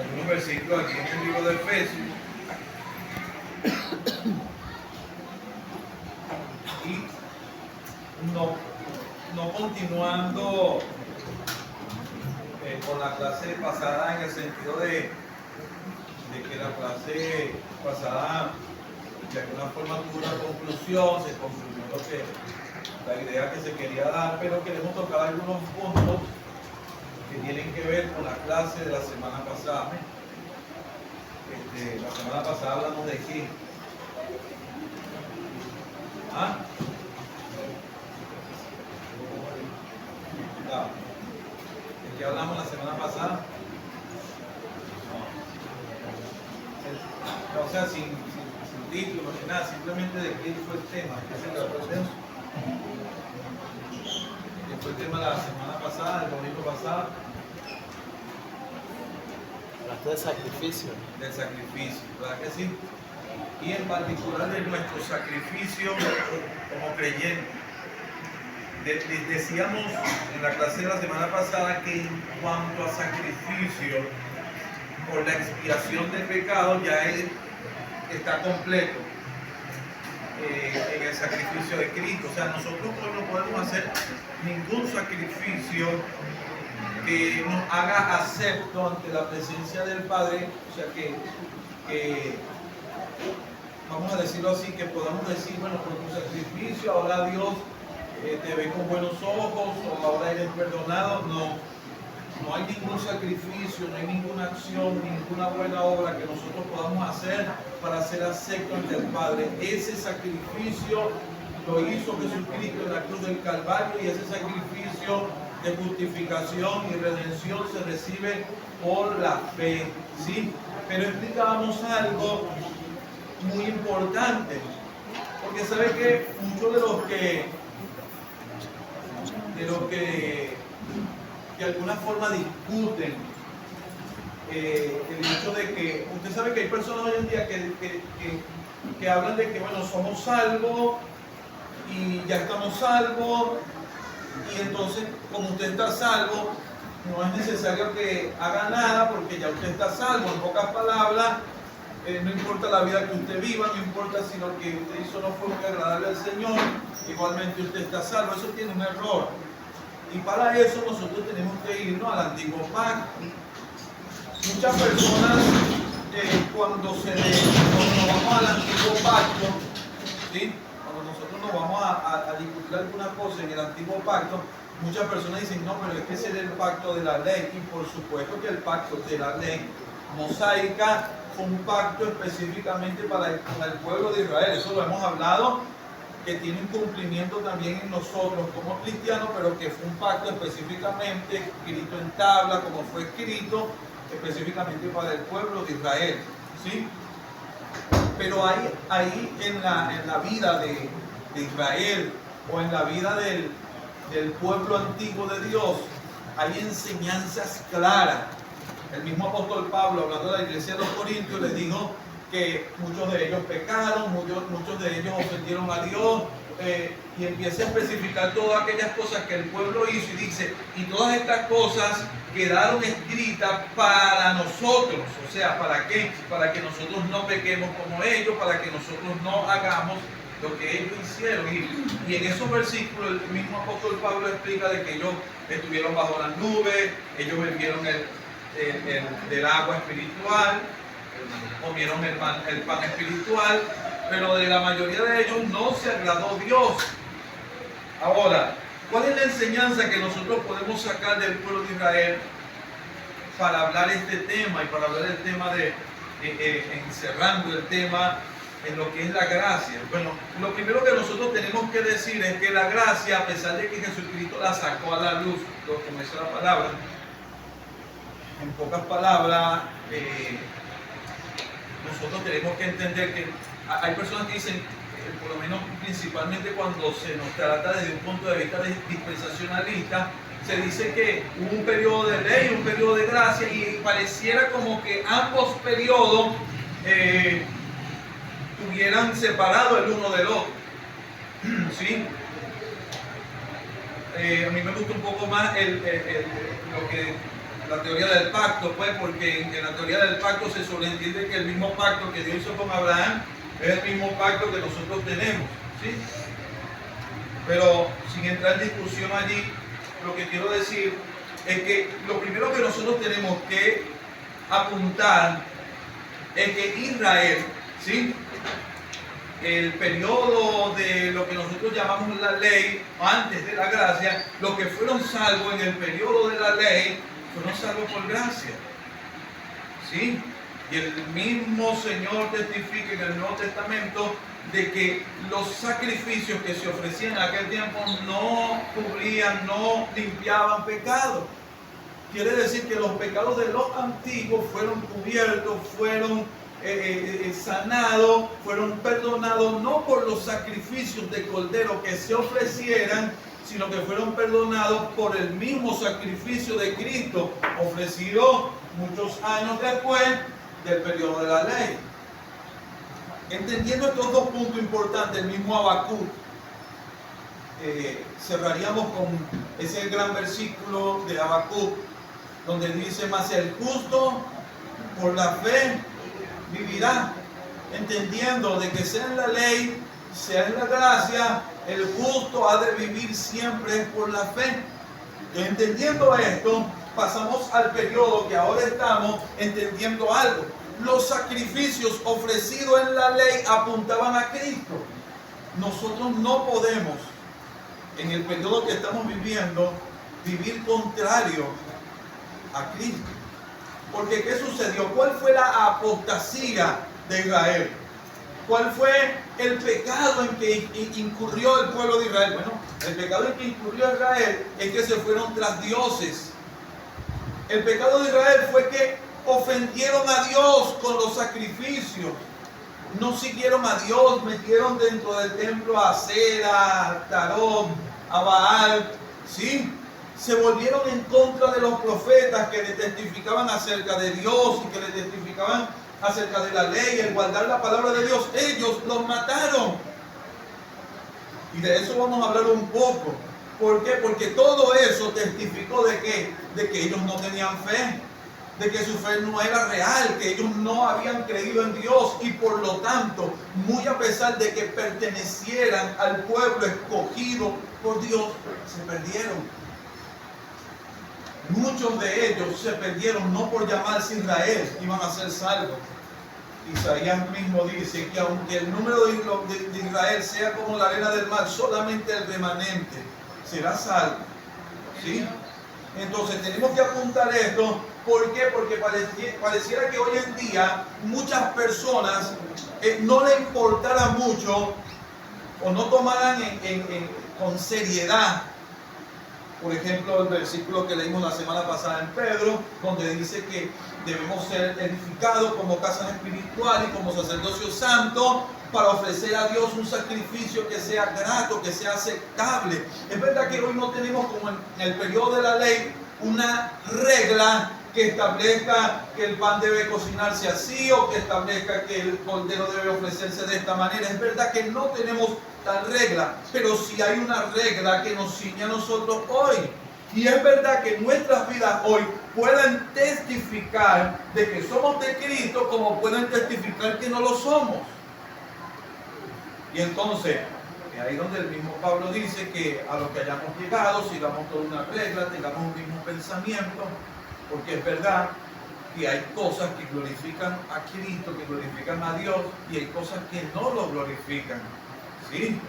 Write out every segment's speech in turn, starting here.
algunos versículos aquí en el libro de Efesios. Y no continuando con la clase pasada, en el sentido de que la clase pasada de alguna forma tuvo una conclusión, se concluyó la idea que se quería dar, pero queremos tocar algunos puntos que tienen que ver con la clase de la semana pasada. La semana pasada hablamos de qué. ¿De qué hablamos la semana pasada? O sea, sin título ni nada, simplemente de qué fue el tema, qué se trató el tema. ¿Qué fue el tema de la semana pasada, el domingo pasado? Hablaste de sacrificio. Del sacrificio, ¿verdad que sí? Y en particular de nuestro sacrificio como creyentes. Decíamos en la clase de la semana pasada que en cuanto a sacrificio por la expiación del pecado, ya él está completo en el sacrificio de Cristo. O sea, nosotros no podemos hacer ningún sacrificio que nos haga acepto ante la presencia del Padre. O sea, que vamos a decirlo así, que podamos decir, bueno, por tu sacrificio ahora Dios te ve con buenos ojos, o ahora eres perdonado. No hay ningún sacrificio, no hay ninguna acción, ninguna buena obra que nosotros podamos hacer para ser acepto ante el Padre. Ese sacrificio lo hizo Jesucristo en la cruz del Calvario, y ese sacrificio de justificación y redención se recibe por la fe, ¿sí? Pero explicábamos algo muy importante, porque sabe que muchos de los que de alguna forma discuten el hecho de que, usted sabe que hay personas hoy en día que hablan de que, bueno, somos salvos y ya estamos salvos, y entonces como usted está salvo no es necesario que haga nada porque ya usted está salvo. En pocas palabras, no importa la vida que usted viva, no importa si lo que usted hizo no fue muy agradable al Señor, igualmente usted está salvo. Eso tiene un error. Y para eso nosotros tenemos que irnos al antiguo pacto. Muchas personas cuando nos vamos al antiguo pacto, ¿sí? Cuando nosotros nos vamos a discutir alguna cosa en el antiguo pacto, muchas personas dicen, no, pero es que ese era el pacto de la ley. Y por supuesto que el pacto de la ley mosaica fue un pacto específicamente para el pueblo de Israel. Eso lo hemos hablado, que tiene un cumplimiento también en nosotros como cristianos, pero que fue un pacto específicamente escrito en tabla, como fue escrito específicamente para el pueblo de Israel, ¿sí? Pero ahí en la vida de Israel, o en la vida del pueblo antiguo de Dios, hay enseñanzas claras. El mismo apóstol Pablo, hablando de la iglesia de los Corintios, les dijo que muchos de ellos pecaron, muchos de ellos ofendieron a Dios, y empieza a especificar todas aquellas cosas que el pueblo hizo, y dice, y todas estas cosas quedaron escritas para nosotros. O sea, ¿para qué? Para que nosotros no pequemos como ellos, para que nosotros no hagamos lo que ellos hicieron. Y en esos versículos el mismo apóstol Pablo explica de que ellos estuvieron bajo las nubes, ellos bebieron del agua espiritual, comieron el pan espiritual, pero de la mayoría de ellos no se agradó Dios. Ahora, ¿cuál es la enseñanza que nosotros podemos sacar del pueblo de Israel para hablar este tema, y para hablar el tema encerrando el tema en lo que es la gracia? Bueno, lo primero que nosotros tenemos que decir es que la gracia, a pesar de que Jesucristo la sacó a la luz, como dice la palabra, en pocas palabras, nosotros tenemos que entender que hay personas que dicen, por lo menos principalmente cuando se nos trata desde un punto de vista dispensacionalista, se dice que hubo un periodo de ley y un periodo de gracia, y pareciera como que ambos periodos hubieran separado el uno del otro, ¿sí? A mí me gusta un poco más lo que la teoría del pacto, pues, porque en la teoría del pacto se sobreentiende que el mismo pacto que Dios hizo con Abraham es el mismo pacto que nosotros tenemos, ¿sí? Pero sin entrar en discusión allí, lo que quiero decir es que lo primero que nosotros tenemos que apuntar es que Israel, ¿sí?, el periodo de lo que nosotros llamamos la ley, antes de la gracia, los que fueron salvos en el periodo de la ley, fueron salvos por gracia, ¿sí? Y el mismo Señor testifica en el Nuevo Testamento de que los sacrificios que se ofrecían en aquel tiempo no cubrían, no limpiaban pecados. Quiere decir que los pecados de los antiguos fueron cubiertos, fueron sanados, fueron perdonados, no por los sacrificios de cordero que se ofrecieran, sino que fueron perdonados por el mismo sacrificio de Cristo, ofrecido muchos años después del periodo de la ley. Entendiendo estos dos puntos importantes, el mismo Habacuc, cerraríamos con ese gran versículo de Habacuc, donde dice: mas el justo por la fe vivirá, entendiendo de que sea en la ley, sea en la gracia, el justo ha de vivir siempre por la fe. Entendiendo esto, pasamos al periodo que ahora estamos entendiendo algo. Los sacrificios ofrecidos en la ley apuntaban a Cristo. Nosotros no podemos, en el periodo que estamos viviendo, vivir contrario a Cristo. Porque ¿qué sucedió? ¿Cuál fue la apostasía de Israel? ¿Cuál fue el pecado en que incurrió el pueblo de Israel? Bueno, el pecado en que incurrió Israel es que se fueron tras dioses. El pecado de Israel fue que ofendieron a Dios con los sacrificios. No siguieron a Dios, metieron dentro del templo a Acera, a Tarot, a Baal, ¿sí? Se volvieron en contra de los profetas que le testificaban acerca de Dios y que le testificaban acerca de la ley, el guardar la palabra de Dios. Ellos los mataron. Y de eso vamos a hablar un poco. ¿Por qué? Porque todo eso testificó de que ellos no tenían fe, de que su fe no era real, que ellos no habían creído en Dios y por lo tanto, muy a pesar de que pertenecieran al pueblo escogido por Dios, se perdieron. Muchos de ellos se perdieron no por llamarse Israel, iban a ser salvos. Isaías mismo dice que aunque el número de Israel sea como la arena del mar, solamente el remanente será salvo, ¿sí? Entonces tenemos que apuntar esto. ¿Por qué? Porque pareciera que hoy en día muchas personas no le importara mucho o no tomaran con seriedad, por ejemplo, el versículo que leímos la semana pasada en Pedro, donde dice que debemos ser edificados como casas espirituales y como sacerdocio santo para ofrecer a Dios un sacrificio que sea grato, que sea aceptable. Es verdad que hoy no tenemos, como en el periodo de la ley, una regla que establezca que el pan debe cocinarse así o que establezca que el cordero debe ofrecerse de esta manera. Es verdad que no tenemos tal regla, pero sí hay una regla que nos ciñe a nosotros hoy. Y es verdad que nuestras vidas hoy pueden testificar de que somos de Cristo, como pueden testificar que no lo somos. Y entonces, ahí donde el mismo Pablo dice que a los que hayamos llegado, sigamos toda una regla, tengamos un mismo pensamiento, porque es verdad que hay cosas que glorifican a Cristo, que glorifican a Dios, y hay cosas que no lo glorifican, ¿sí?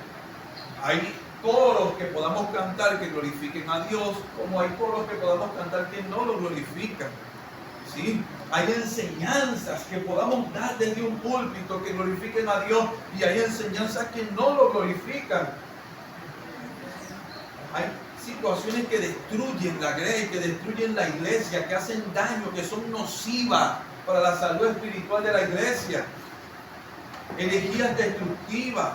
Hay coros que podamos cantar que glorifiquen a Dios, como hay coros que podamos cantar que no lo glorifican, ¿sí? Hay enseñanzas que podamos dar desde un púlpito que glorifiquen a Dios, y hay enseñanzas que no lo glorifican. Hay situaciones que destruyen la grey, que destruyen la iglesia, que hacen daño, que son nocivas para la salud espiritual de la iglesia. Herejías destructivas,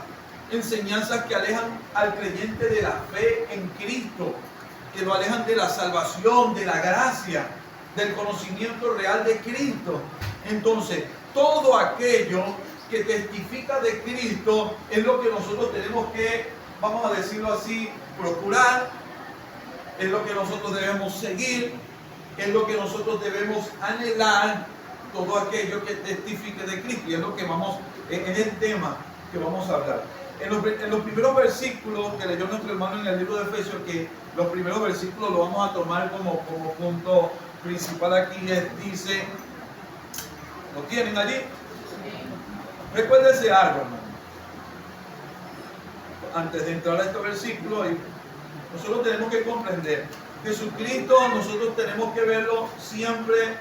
enseñanzas que alejan al creyente de la fe en Cristo, que lo alejan de la salvación, de la gracia, del conocimiento real de Cristo. Entonces, todo aquello que testifica de Cristo es lo que nosotros tenemos que, vamos a decirlo así, procurar, es lo que nosotros debemos seguir, es lo que nosotros debemos anhelar, todo aquello que testifique de Cristo, y es lo que es el tema que vamos a hablar. En los primeros versículos que leyó nuestro hermano en el libro de Efesios, que los primeros versículos lo vamos a tomar como punto principal aquí, dice, ¿lo tienen allí? Recuérdese algo, hermano. Antes de entrar a este versículo, nosotros tenemos que comprender, Jesucristo nosotros tenemos que verlo siempre,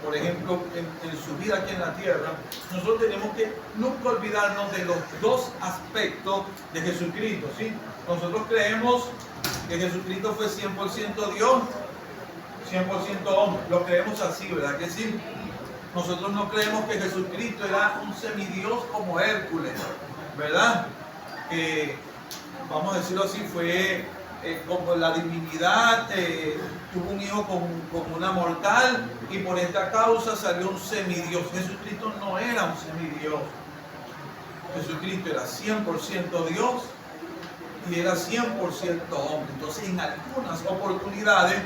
por ejemplo, en su vida aquí en la tierra. Nosotros tenemos que nunca olvidarnos de los dos aspectos de Jesucristo, ¿sí? Nosotros creemos que Jesucristo fue 100% Dios, 100% hombre. Lo creemos así, ¿verdad que sí? Nosotros no creemos que Jesucristo era un semidios como Hércules, ¿verdad? Que, vamos a decirlo así, fue como la divinidad, tuvo un hijo con una mortal y por esta causa salió un semidios. Jesucristo no era un semidios. Jesucristo era 100% Dios y era 100% hombre. Entonces, en algunas oportunidades,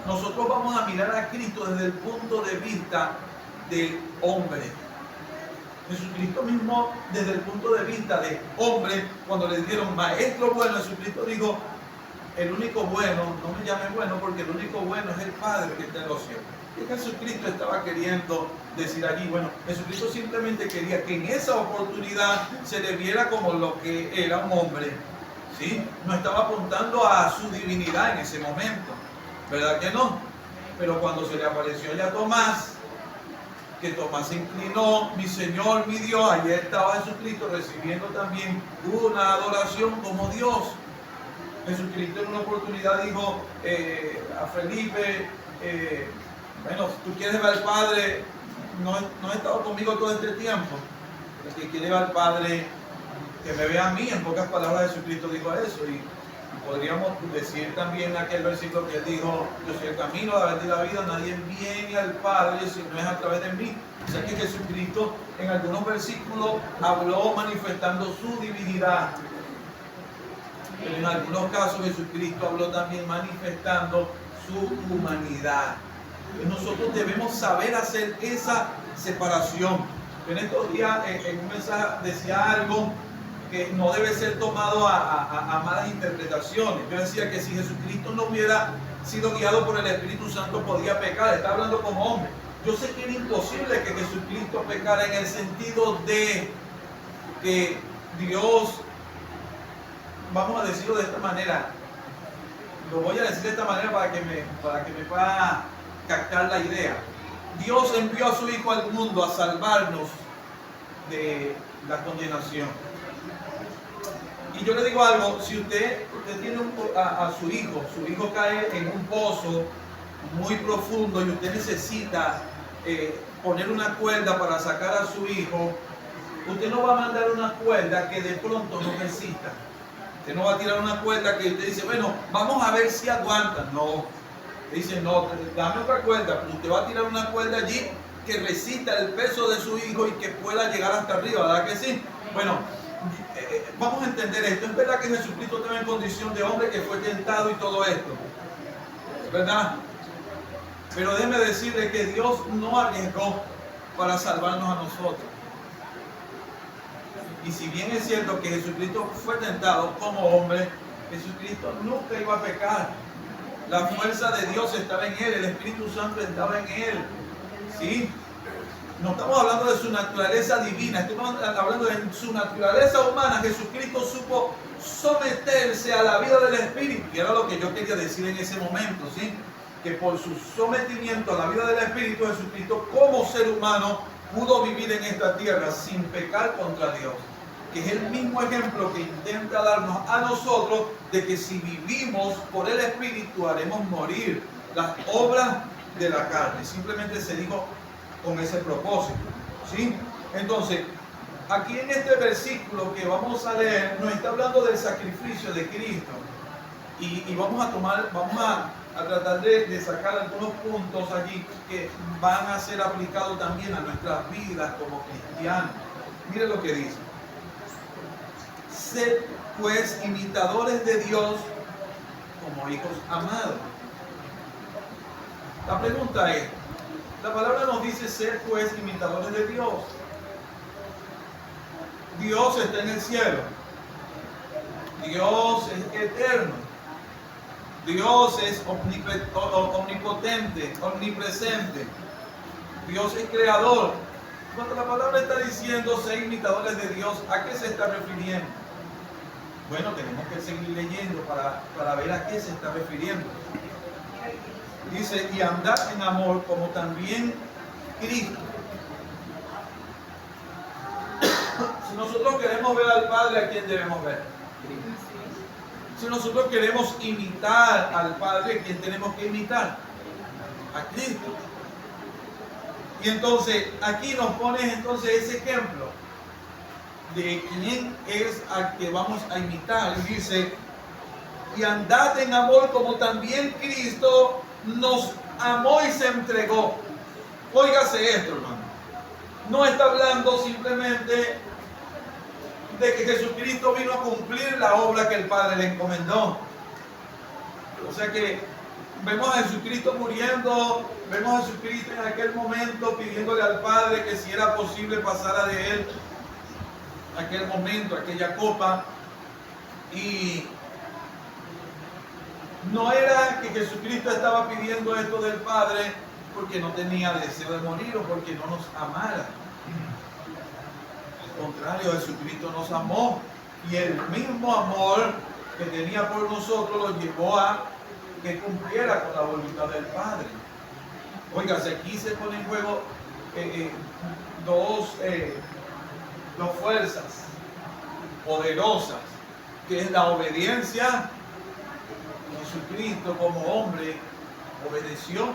nosotros vamos a mirar a Cristo desde el punto de vista del hombre. Jesucristo mismo, desde el punto de vista de hombre, cuando le dijeron maestro bueno, Jesucristo dijo, el único bueno, no me llame bueno, porque el único bueno es el Padre que está en los cielos. Y Jesucristo estaba queriendo decir allí, bueno, Jesucristo simplemente quería que en esa oportunidad se le viera como lo que era un hombre, ¿sí? No estaba apuntando a su divinidad en ese momento, ¿verdad que no? Pero cuando se le apareció ya a Tomás, que Tomás se inclinó, mi Señor, mi Dios, allí estaba Jesucristo recibiendo también una adoración como Dios. Jesucristo en una oportunidad dijo a Felipe, bueno, si tú quieres ver al Padre, no has estado conmigo todo este tiempo. El que quiere ver al Padre, que me vea a mí. En pocas palabras Jesucristo dijo eso. Y podríamos decir también aquel versículo que él dijo, yo soy el camino, la verdad y la vida, nadie viene al Padre si no es a través de mí. O sea que Jesucristo en algunos versículos habló manifestando su divinidad. Pero en algunos casos Jesucristo habló también manifestando su humanidad. Y nosotros debemos saber hacer esa separación. En estos días en un mensaje decía algo que no debe ser tomado a malas interpretaciones. Yo decía que si Jesucristo no hubiera sido guiado por el Espíritu Santo podía pecar. Está hablando como hombre. Yo sé que era imposible que Jesucristo pecara en el sentido de que Dios, vamos a decirlo de esta manera, lo voy a decir de esta manera para que me pueda captar la idea. Dios envió a su Hijo al mundo a salvarnos de la condenación. Y yo le digo algo, si usted tiene a su hijo cae en un pozo muy profundo y usted necesita poner una cuerda para sacar a su hijo, usted no va a mandar una cuerda que de pronto no resista. Usted no va a tirar una cuerda que usted dice, bueno, vamos a ver si aguanta. No, dice, no, dame otra cuerda. Pero usted va a tirar una cuerda allí que resista el peso de su hijo y que pueda llegar hasta arriba, ¿verdad que sí? Bueno, vamos a entender esto. Es verdad que Jesucristo estaba en condición de hombre, que fue tentado y todo esto, ¿verdad? Pero déjeme decirle que Dios no arriesgó para salvarnos a nosotros. Y si bien es cierto que Jesucristo fue tentado como hombre, Jesucristo nunca iba a pecar. La fuerza de Dios estaba en él, el Espíritu Santo estaba en él. ¿Sí? No estamos hablando de su naturaleza divina, estamos hablando de su naturaleza humana. Jesucristo supo someterse a la vida del Espíritu, que era lo que yo quería decir en ese momento, ¿sí? Que por su sometimiento a la vida del Espíritu, Jesucristo como ser humano pudo vivir en esta tierra sin pecar contra Dios, que es el mismo ejemplo que intenta darnos a nosotros de que si vivimos por el Espíritu haremos morir las obras de la carne. Simplemente se dijo con ese propósito, ¿sí? Entonces, aquí en este versículo que vamos a leer, nos está hablando del sacrificio de Cristo. Y vamos a tratar de sacar algunos puntos allí que van a ser aplicados también a nuestras vidas como cristianos. Mire lo que dice. Sed pues imitadores de Dios como hijos amados. La pregunta es, la palabra nos dice ser pues imitadores de Dios. Dios está en el cielo. Dios es eterno. Dios es omnipotente, omnipresente. Dios es creador. Cuando la palabra está diciendo ser imitadores de Dios, ¿a qué se está refiriendo? Bueno, tenemos que seguir leyendo para ver a qué se está refiriendo. Dice, y andad en amor como también Cristo. Si nosotros queremos ver al Padre, ¿a quién debemos ver? Si nosotros queremos imitar al Padre, ¿quién tenemos que imitar? A Cristo. Y entonces, aquí nos pones entonces ese ejemplo de quién es al que vamos a imitar. Y dice, y andad en amor como también Cristo nos amó y se entregó. Óigase esto, hermano. No está hablando simplemente de que Jesucristo vino a cumplir la obra que el Padre le encomendó. O sea que vemos a Jesucristo muriendo, vemos a Jesucristo en aquel momento pidiéndole al Padre que si era posible pasara de él aquel momento, aquella copa. Y no era que Jesucristo estaba pidiendo esto del Padre porque no tenía deseo de morir o porque no nos amara. Al contrario, Jesucristo nos amó y el mismo amor que tenía por nosotros lo llevó a que cumpliera con la voluntad del Padre. Oiga, aquí se ponen en juego dos fuerzas poderosas, que es la obediencia. Jesucristo como hombre obedeció,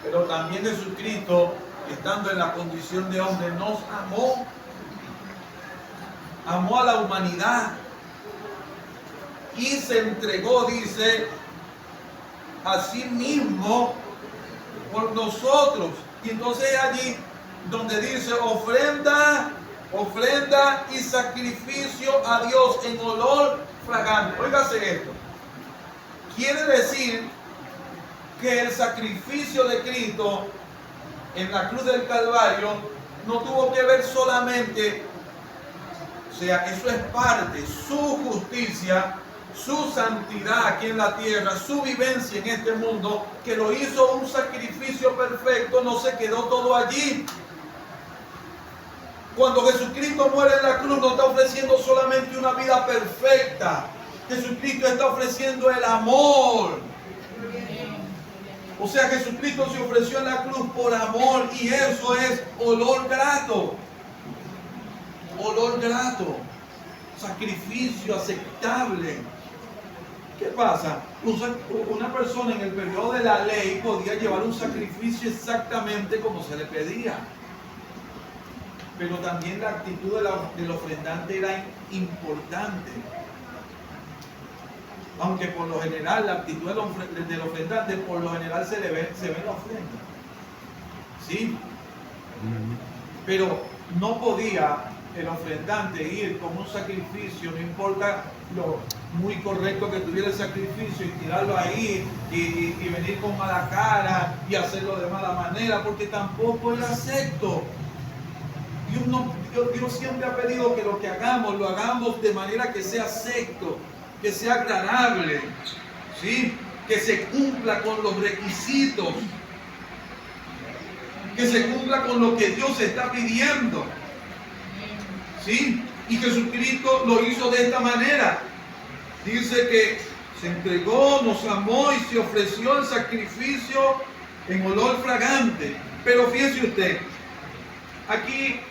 pero también Jesucristo, estando en la condición de hombre, nos amó, amó a la humanidad y se entregó, dice, a sí mismo por nosotros. Y entonces allí donde dice ofrenda y sacrificio a Dios en olor fragante. Óigase esto. Quiere decir que el sacrificio de Cristo en la cruz del Calvario no tuvo que ver solamente, o sea, eso es parte, su justicia, su santidad aquí en la tierra, su vivencia en este mundo, que lo hizo un sacrificio perfecto, no se quedó todo allí. Cuando Jesucristo muere en la cruz, no está ofreciendo solamente una vida perfecta. Jesucristo está ofreciendo el amor. O sea, Jesucristo se ofreció en la cruz por amor y eso es olor grato. Olor grato. Sacrificio aceptable. ¿Qué pasa? Una persona en el periodo de la ley podía llevar un sacrificio exactamente como se le pedía. Pero también la actitud del ofrendante era importante. Aunque por lo general la actitud del ofrendante por lo general se ve en la ofrenda. ¿Sí? Pero no podía el ofrendante ir con un sacrificio, no importa lo muy correcto que tuviera el sacrificio, y tirarlo ahí y venir con mala cara y hacerlo de mala manera, porque tampoco era acepto. Dios siempre ha pedido que lo que hagamos, lo hagamos de manera que sea acepto, que sea agradable, ¿sí? Que se cumpla con los requisitos, que se cumpla con lo que Dios está pidiendo, ¿sí? Y Jesucristo lo hizo de esta manera. Dice que se entregó, nos amó y se ofreció el sacrificio en olor fragante. Pero fíjese usted, aquí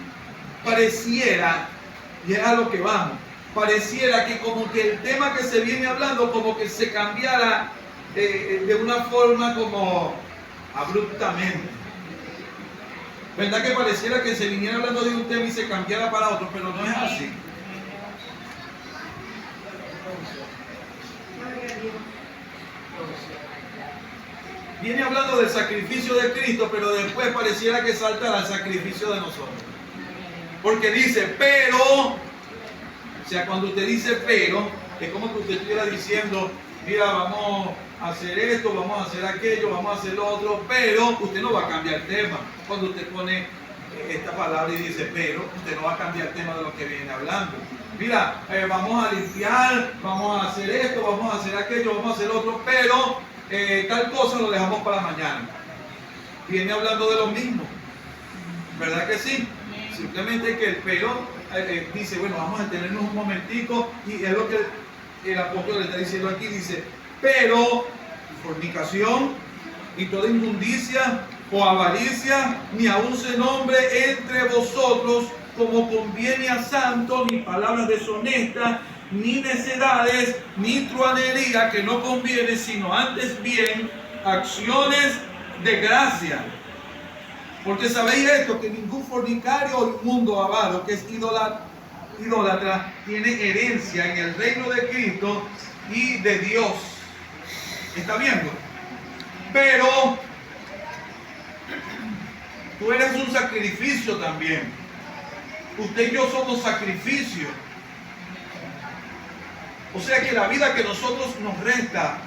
pareciera, y es a lo que vamos, pareciera que como que el tema que se viene hablando como que se cambiara de una forma como abruptamente. ¿Verdad que pareciera que se viniera hablando de un tema y se cambiara para otro? Pero no es así. Viene hablando del sacrificio de Cristo, pero después pareciera que salta al sacrificio de nosotros. Porque dice, pero, o sea, cuando usted dice pero, es como que usted estuviera diciendo, mira, vamos a hacer esto, vamos a hacer aquello, vamos a hacer lo otro, pero usted no va a cambiar tema. Cuando usted pone esta palabra y dice pero, usted no va a cambiar tema de lo que viene hablando. Mira, vamos a limpiar, vamos a hacer esto, vamos a hacer aquello, vamos a hacer otro, pero tal cosa lo dejamos para mañana. Viene hablando de lo mismo, ¿verdad que sí? Simplemente que el pero dice, bueno, vamos a detenernos un momentico, y es lo que el apóstol le está diciendo aquí, dice, pero fornicación y toda inmundicia o avaricia, ni aun se nombre entre vosotros como conviene a santos, ni palabras deshonestas, ni necedades, ni truanería que no conviene, sino antes bien acciones de gracia. Porque sabéis esto, que ningún fornicario o inmundo avaro, que es idólatra, tiene herencia en el reino de Cristo y de Dios. ¿Está viendo? Pero tú eres un sacrificio también. Usted y yo somos sacrificio. O sea que la vida que nosotros nos resta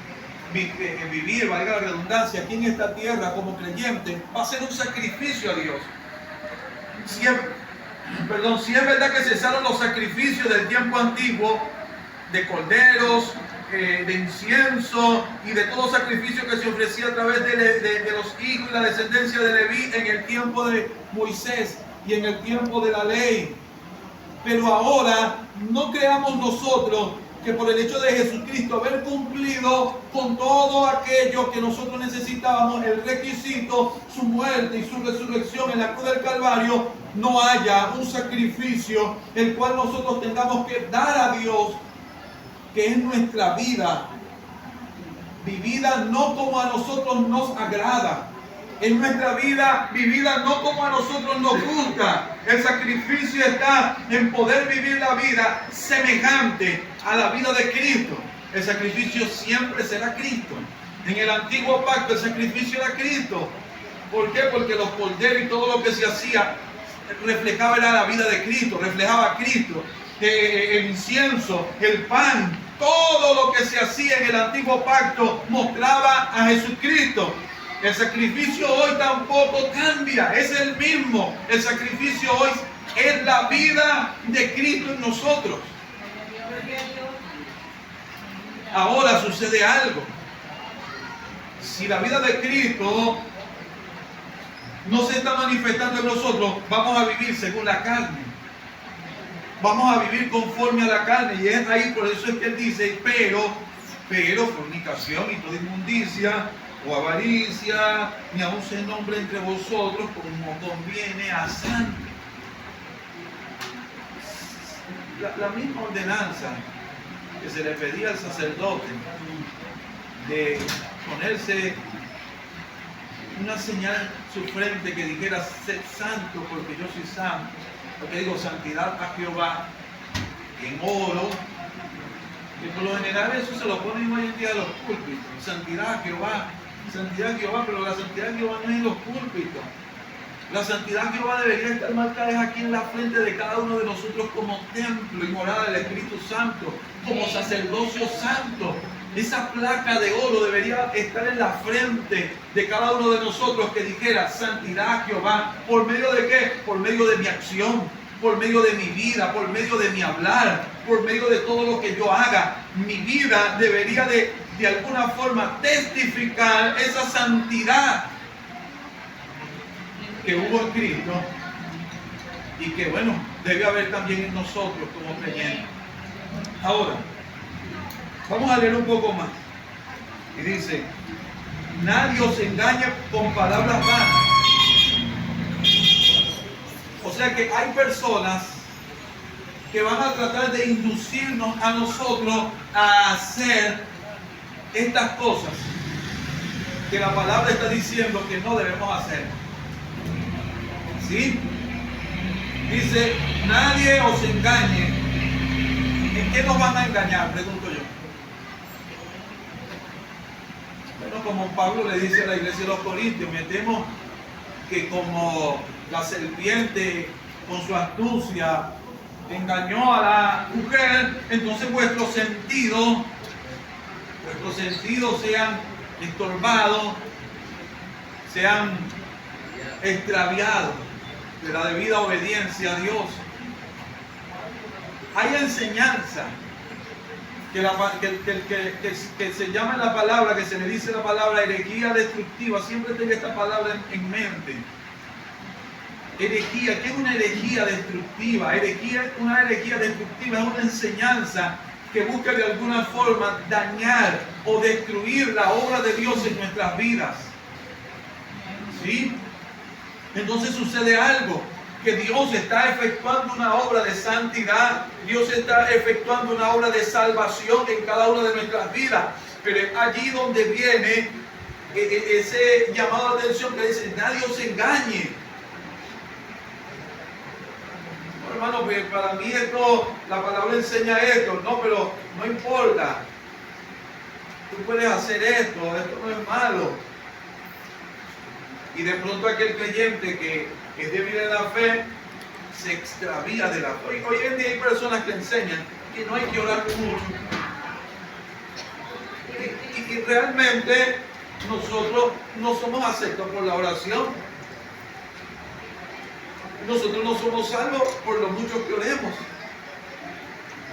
vivir, valga la redundancia, aquí en esta tierra como creyentes, va a ser un sacrificio a Dios. Si es verdad que cesaron los sacrificios del tiempo antiguo, de corderos, de incienso y de todo sacrificio que se ofrecía a través de los hijos y la descendencia de Leví en el tiempo de Moisés y en el tiempo de la ley. Pero ahora no creamos nosotros que por el hecho de Jesucristo haber cumplido con todo aquello que nosotros necesitábamos, el requisito, su muerte y su resurrección en la cruz del Calvario, no haya un sacrificio el cual nosotros tengamos que dar a Dios, que es nuestra vida, vivida no como a nosotros nos agrada. Es nuestra vida vivida no como a nosotros nos gusta. El sacrificio está en poder vivir la vida semejante a la vida de Cristo. El sacrificio siempre será Cristo. En el antiguo pacto el sacrificio era Cristo. ¿Por qué? Porque los corderos y todo lo que se hacía reflejaba era la vida de Cristo, reflejaba a Cristo. El incienso, el pan, todo lo que se hacía en el antiguo pacto mostraba a Jesucristo. El sacrificio hoy tampoco cambia, es el mismo. El sacrificio hoy es la vida de Cristo en nosotros. Ahora sucede algo. Si la vida de Cristo no se está manifestando en nosotros, vamos a vivir según la carne. Vamos a vivir conforme a la carne. Y es ahí, por eso es que él dice, pero fornicación y toda inmundicia o avaricia, ni aun se nombre entre vosotros como conviene a santos. La misma ordenanza que se le pedía al sacerdote de ponerse una señal en su frente que dijera, sed santo porque yo soy santo. Porque digo, santidad a Jehová en oro. Y por lo general eso se lo ponen hoy en día a los púlpitos. Santidad a Jehová. Santidad a Jehová, pero la santidad de Jehová no es en los púlpitos. La santidad de Jehová debería estar marcada aquí en la frente de cada uno de nosotros como templo y morada del Espíritu Santo, como sacerdocio santo. Esa placa de oro debería estar en la frente de cada uno de nosotros que dijera santidad a Jehová. ¿Por medio de qué? Por medio de mi acción, por medio de mi vida, por medio de mi hablar, por medio de todo lo que yo haga. Mi vida debería de alguna forma testificar esa santidad que hubo en Cristo y que, bueno, debe haber también en nosotros como creyentes. Ahora, vamos a leer un poco más. Y dice, nadie os engañe con palabras vanas. O sea que hay personas que van a tratar de inducirnos a nosotros a hacer estas cosas que la palabra está diciendo que no debemos hacer. ¿Sí? Dice, nadie os engañe. ¿En qué nos van a engañar? Pregunto yo. Bueno, como Pablo le dice a la iglesia de los Corintios, me temo que como la serpiente con su astucia engañó a la mujer, entonces vuestros sentidos nuestros sentidos sean estorbados, sean extraviados de la debida obediencia a Dios. Hay enseñanza que se llama en la palabra, que se le dice la palabra herejía destructiva. Siempre tenga esta palabra en mente. Herejía, ¿qué es una herejía destructiva? Una herejía destructiva es una enseñanza que busca de alguna forma dañar o destruir la obra de Dios en nuestras vidas. ¿Sí? Entonces sucede algo, que Dios está efectuando una obra de santidad, Dios está efectuando una obra de salvación en cada una de nuestras vidas, pero es allí donde viene ese llamado de atención que dice, nadie os engañe. No, hermano, pues para mí esto, la palabra enseña esto, no, pero no importa, tú puedes hacer esto no es malo. Y de pronto aquel creyente que es débil en la fe se extravía de la fe. Hoy en día hay personas que enseñan que no hay que orar mucho. Y realmente nosotros no somos aceptos por la oración. Nosotros no somos salvos por lo mucho que oremos.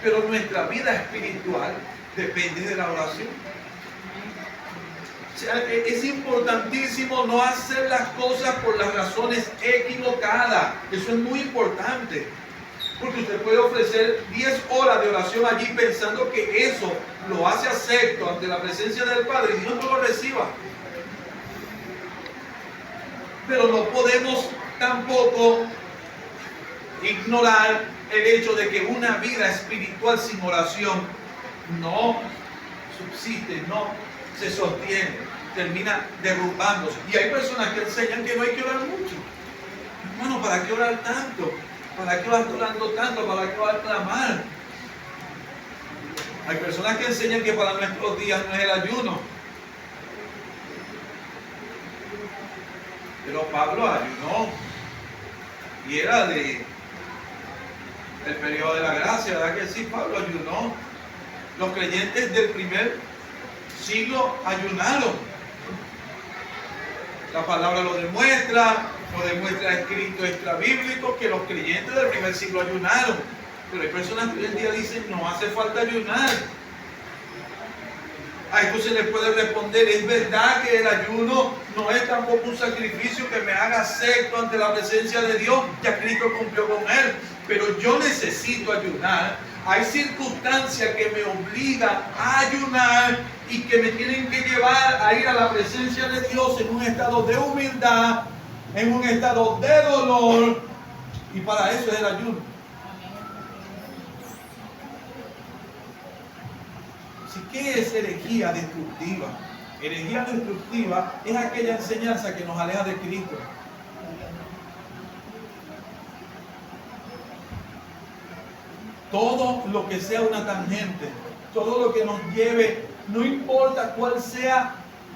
Pero nuestra vida espiritual depende de la oración. O sea, es importantísimo no hacer las cosas por las razones equivocadas. Eso es muy importante. Porque usted puede ofrecer 10 horas de oración allí pensando que eso lo hace acepto ante la presencia del Padre y Dios no lo reciba. Pero no podemos tampoco ignorar el hecho de que una vida espiritual sin oración no subsiste, no se sostiene, termina derrumbándose. Y hay personas que enseñan que no hay que orar mucho. Hermano, ¿para qué orar tanto? ¿Para qué vas orando tanto? ¿Para qué vas a clamar? Hay personas que enseñan que para nuestros días no es el ayuno. Pero Pablo ayunó. Y era del periodo de la gracia, ¿verdad que sí? Pablo ayunó. Los creyentes del primer siglo ayunaron. La palabra lo demuestra escrito extrabíblico que los creyentes del primer siglo ayunaron. Pero hay personas que hoy en día dicen no hace falta ayunar. A esto se les puede responder, es verdad que el ayuno no es tampoco un sacrificio que me haga acepto ante la presencia de Dios, ya Cristo cumplió con él, pero yo necesito ayunar. Hay circunstancias que me obligan a ayunar y que me tienen que llevar a ir a la presencia de Dios en un estado de humildad, en un estado de dolor, y para eso es el ayuno. ¿Qué es herejía destructiva? Herejía destructiva es aquella enseñanza que nos aleja de Cristo. Todo lo que sea una tangente, todo lo que nos lleve, no importa cuál sea,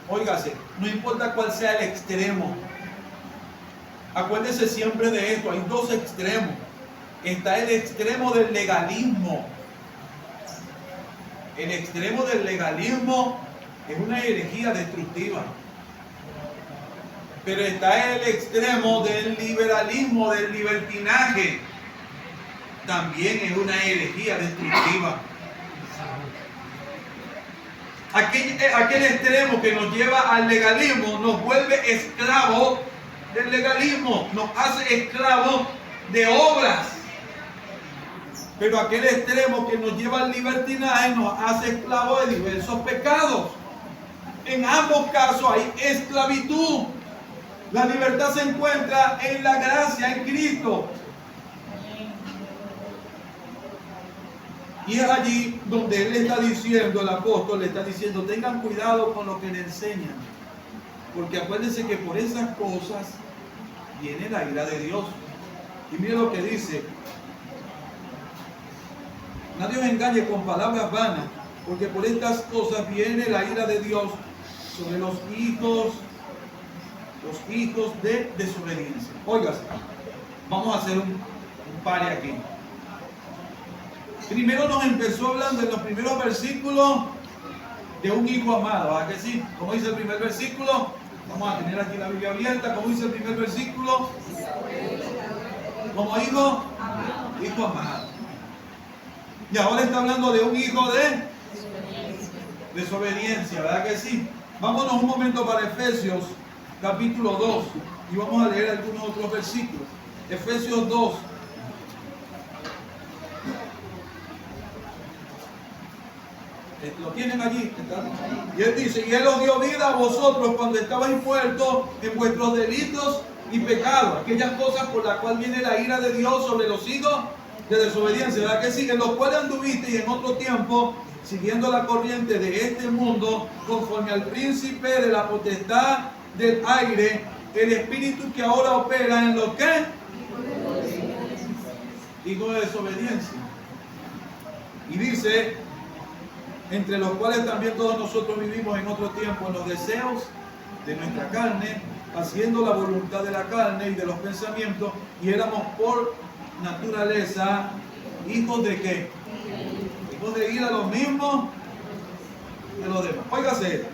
óigase, no importa cuál sea el extremo. Acuérdese siempre de esto, hay dos extremos. Está el extremo del legalismo. El extremo del legalismo es una herejía destructiva. Pero está el extremo del liberalismo, del libertinaje. También es una herejía destructiva. Aquel extremo que nos lleva al legalismo nos vuelve esclavos del legalismo, nos hace esclavos de obras. Pero aquel extremo que nos lleva al libertinaje nos hace esclavos de diversos pecados. En ambos casos hay esclavitud. La libertad se encuentra en la gracia, en Cristo. Y es allí donde él le está diciendo, el apóstol le está diciendo, tengan cuidado con lo que le enseñan. Porque acuérdense que por esas cosas viene la ira de Dios. Y mire lo que dice. Nadie os engañe con palabras vanas, porque por estas cosas viene la ira de Dios sobre los hijos de desobediencia. Óigase, vamos a hacer un pare aquí. Primero nos empezó hablando en los primeros versículos de un hijo amado, ¿verdad que sí? Como dice el primer versículo, vamos a tener aquí la Biblia abierta, como dice el primer versículo, como hijo amado. Y ahora está hablando de un hijo de desobediencia, ¿verdad que sí? Vámonos un momento para Efesios capítulo 2 y vamos a leer algunos otros versículos. Efesios 2. Lo tienen allí. Y él dice, y él os dio vida a vosotros cuando estabais muertos en vuestros delitos y pecados, aquellas cosas por las cuales viene la ira de Dios sobre los hijos de desobediencia, ¿verdad que sí? En los cuales anduvisteis en otro tiempo, siguiendo la corriente de este mundo, conforme al príncipe de la potestad del aire, el espíritu que ahora opera en lo que hijos de desobediencia. Y dice, entre los cuales también todos nosotros vivimos en otro tiempo en los deseos de nuestra carne, haciendo la voluntad de la carne y de los pensamientos, y éramos por naturaleza hijos de ¿qué? Hijos de ira, los mismos de los demás. Óigase esto.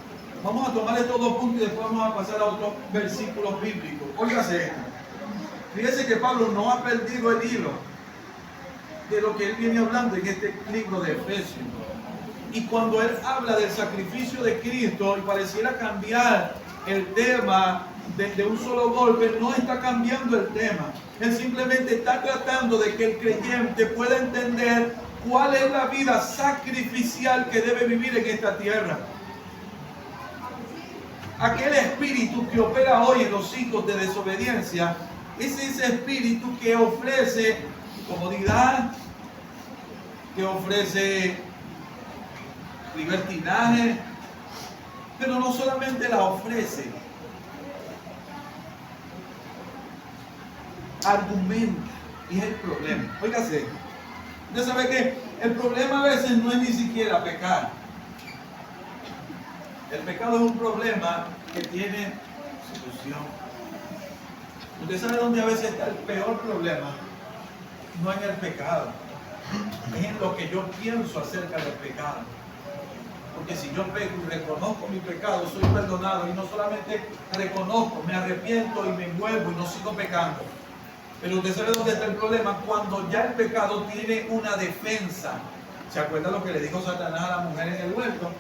Vamos a tomar estos dos puntos y después vamos a pasar a otros versículos bíblicos. Óigase esto. Fíjese que Pablo no ha perdido el hilo de lo que él viene hablando en este libro de Efesios. Y cuando él habla del sacrificio de Cristo y pareciera cambiar el tema de un solo golpe, no está cambiando el tema. Él simplemente está tratando de que el creyente pueda entender cuál es la vida sacrificial que debe vivir en esta tierra. Aquel espíritu que opera hoy en los hijos de desobediencia es ese espíritu que ofrece comodidad, que ofrece libertinaje, pero no solamente la ofrece, argumenta, y es el problema. Óigase, usted sabe que el problema a veces no es ni siquiera pecar. El pecado es un problema que tiene solución. Usted sabe dónde a veces está el peor problema, no en el pecado, es en lo que yo pienso acerca del pecado. Porque si yo peco y reconozco mi pecado, soy perdonado, y no solamente reconozco, me arrepiento y me envuelvo y no sigo pecando. Pero usted sabe dónde está el problema, cuando ya el pecado tiene una defensa. ¿Se acuerda lo que le dijo Satanás a la mujer en el huerto?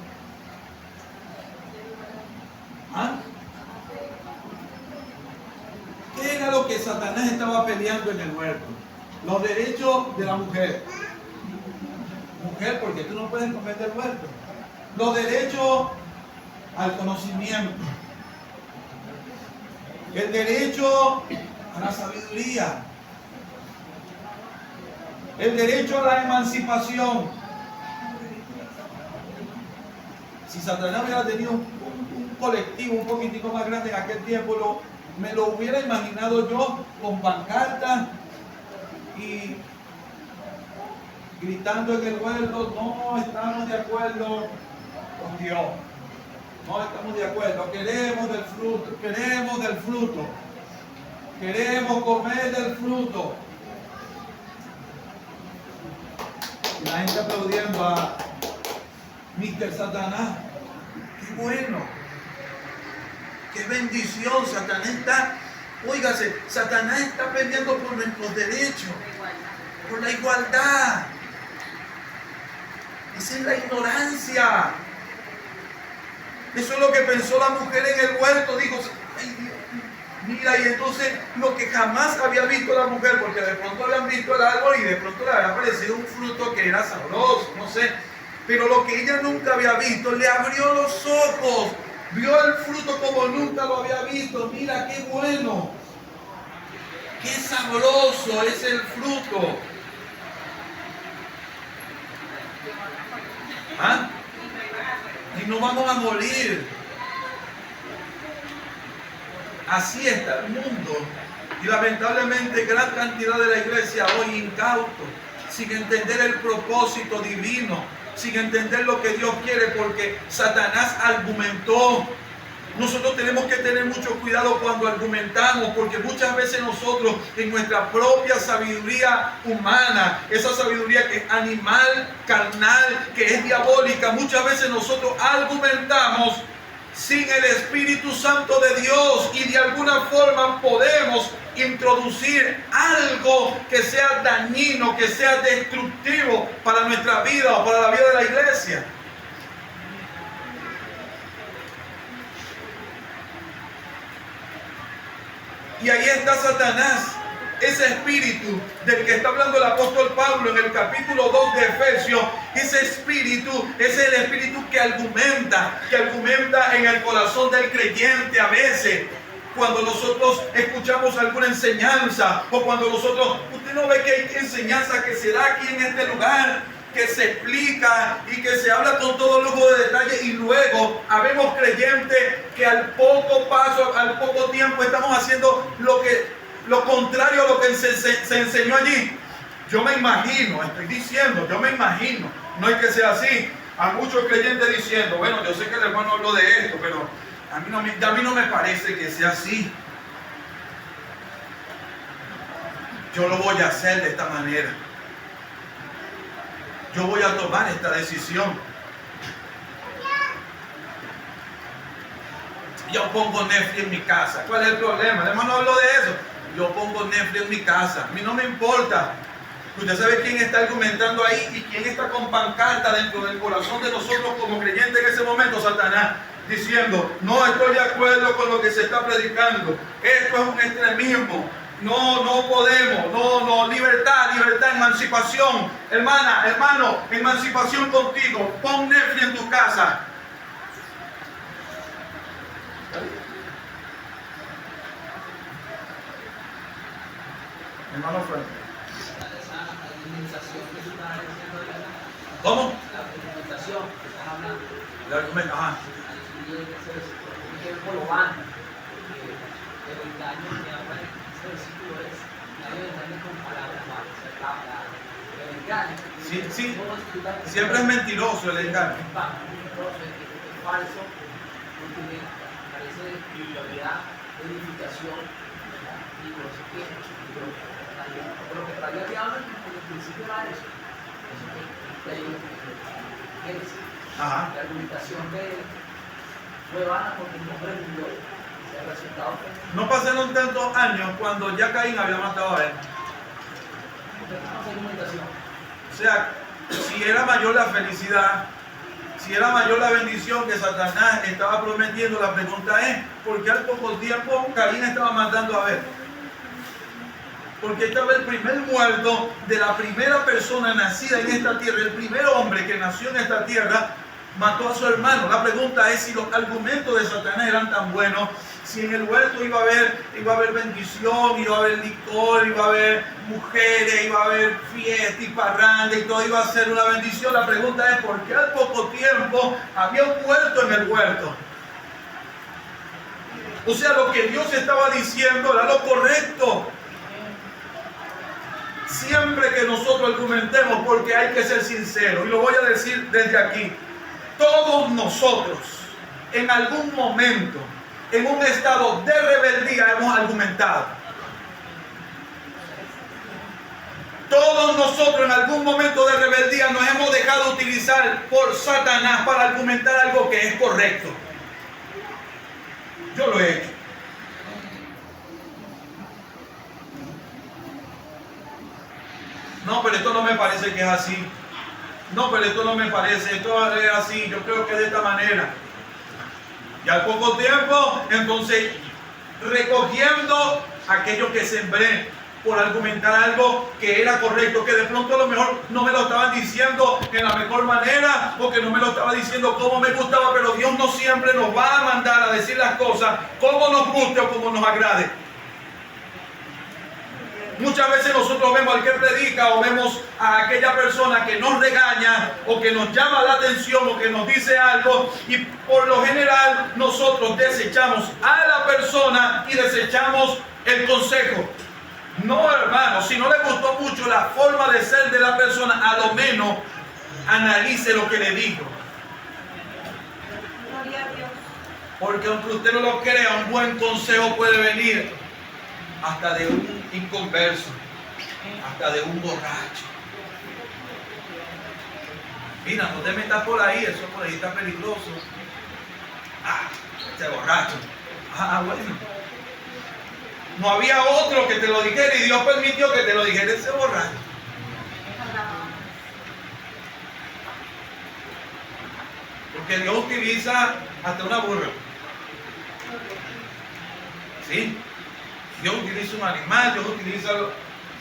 ¿Ah? ¿Qué era lo que Satanás estaba peleando en el huerto? Los derechos de la mujer. Mujer, porque tú no puedes comer del huerto. Los derechos al conocimiento. El derecho a la sabiduría. El derecho a la emancipación. Si Satanás hubiera tenido un colectivo un poquitico más grande en aquel tiempo, me lo hubiera imaginado yo con pancartas y gritando en el huerto, no estamos de acuerdo con Dios, no estamos de acuerdo, queremos del fruto, queremos comer del fruto. Y la gente aplaudiendo a Mr. Satanás. Qué bueno, qué bendición. Satanás está, óigase, Satanás está peleando por nuestros derechos, por la igualdad. Esa es la ignorancia. Eso es lo que pensó la mujer en el huerto. Dijo, ay Dios, mira, y entonces lo que jamás había visto la mujer, porque de pronto habían visto el árbol y de pronto le había aparecido un fruto que era sabroso, no sé, pero lo que ella nunca había visto, le abrió los ojos, vio el fruto como nunca lo había visto. Mira qué bueno, qué sabroso es el fruto. ¿Ah? Y no vamos a morir. Así está el mundo. Y lamentablemente gran cantidad de la iglesia hoy incauto, sin entender el propósito divino, sin entender lo que Dios quiere, porque Satanás argumentó Nosotros tenemos que tener mucho cuidado cuando argumentamos, porque muchas veces nosotros en nuestra propia sabiduría humana, esa sabiduría que es animal, carnal, que es diabólica, muchas veces nosotros argumentamos sin el Espíritu Santo de Dios y de alguna forma podemos introducir algo que sea dañino, que sea destructivo para nuestra vida o para la vida de la iglesia. Y ahí está Satanás, ese espíritu del que está hablando el apóstol Pablo en el capítulo 2 de Efesios. Ese espíritu es el espíritu que argumenta en el corazón del creyente a veces. Cuando nosotros escuchamos alguna enseñanza o cuando nosotros, usted no ve que hay enseñanza que se da aquí en este lugar, que se explica y que se habla con todo lujo de detalle, y luego habemos creyentes que al poco tiempo estamos haciendo lo contrario a lo que se enseñó allí. Yo me imagino, no hay que sea así, a muchos creyentes diciendo, bueno, yo sé que el hermano habló de esto, pero a mí no me parece que sea así. Yo lo voy a hacer de esta manera. Yo voy a tomar esta decisión. Yo pongo Netflix en mi casa. ¿Cuál es el problema? El hermano habló de eso. Yo pongo Netflix en mi casa. A mí no me importa. Usted sabe quién está argumentando ahí y quién está con pancarta dentro del corazón de nosotros como creyentes en ese momento. Satanás, diciendo, no estoy de acuerdo con lo que se está predicando. Esto es un extremismo. No podemos, libertad, emancipación. Hermana, hermano, emancipación contigo. Pon Netflix en tu casa. Hermano Frank. ¿Cómo? La argumentación que estás hablando. El argumento, ajá. El engaño que habla ese versículo es el engaño con palabras malas. El engaño. Sí. Siempre es mentiroso el engaño. Es falso, no tiene, carece de espiritualidad, de edificación, y no sé qué. Pero lo que traía el diablo en el principio era eso. Eso que hay Ajá. la argumentación de él fue vana porque el hombre murió. El resultado fue. No pasaron tantos años cuando ya Caín había matado a él. O sea, si era mayor la felicidad, si era mayor la bendición que Satanás estaba prometiendo, la pregunta es, ¿por qué al poco tiempo Caín estaba matando a Abel? Porque estaba el primer muerto de la primera persona nacida en esta tierra, el primer hombre que nació en esta tierra, mató a su hermano. La pregunta es si los argumentos de Satanás eran tan buenos, si en el huerto iba a haber bendición, iba a haber licor, iba a haber mujeres, iba a haber fiesta y parranda y todo iba a ser una bendición. La pregunta es, ¿por qué al poco tiempo había un muerto en el huerto? O sea, lo que Dios estaba diciendo era lo correcto. Siempre que nosotros argumentemos, porque hay que ser sinceros, y lo voy a decir desde aquí, todos nosotros en algún momento, en un estado de rebeldía, hemos argumentado. Todos nosotros en algún momento de rebeldía nos hemos dejado utilizar por Satanás para argumentar algo que es correcto. Yo lo he hecho. No, pero esto no me parece que es así. No, pero esto no me parece, esto es así, yo creo que es de esta manera. Y al poco tiempo, entonces, recogiendo aquello que sembré por argumentar algo que era correcto, que de pronto a lo mejor no me lo estaban diciendo en la mejor manera, o que no me lo estaba diciendo como me gustaba, pero Dios no siempre nos va a mandar a decir las cosas como nos guste o como nos agrade. Muchas veces nosotros vemos al que predica o vemos a aquella persona que nos regaña o que nos llama la atención o que nos dice algo, y por lo general nosotros desechamos a la persona y desechamos el consejo. No, hermano, si no le gustó mucho la forma de ser de la persona, a lo menos analice lo que le dijo. Porque aunque usted no lo crea, un buen consejo puede venir hasta de un inconverso, hasta de un borracho. Mira, no te metas por ahí, eso por ahí está peligroso. Ah, este borracho. Ah, bueno. No había otro que te lo dijera y Dios permitió que te lo dijera ese borracho. Porque Dios utiliza hasta una burra. ¿Sí? Dios utiliza un animal, Dios utiliza...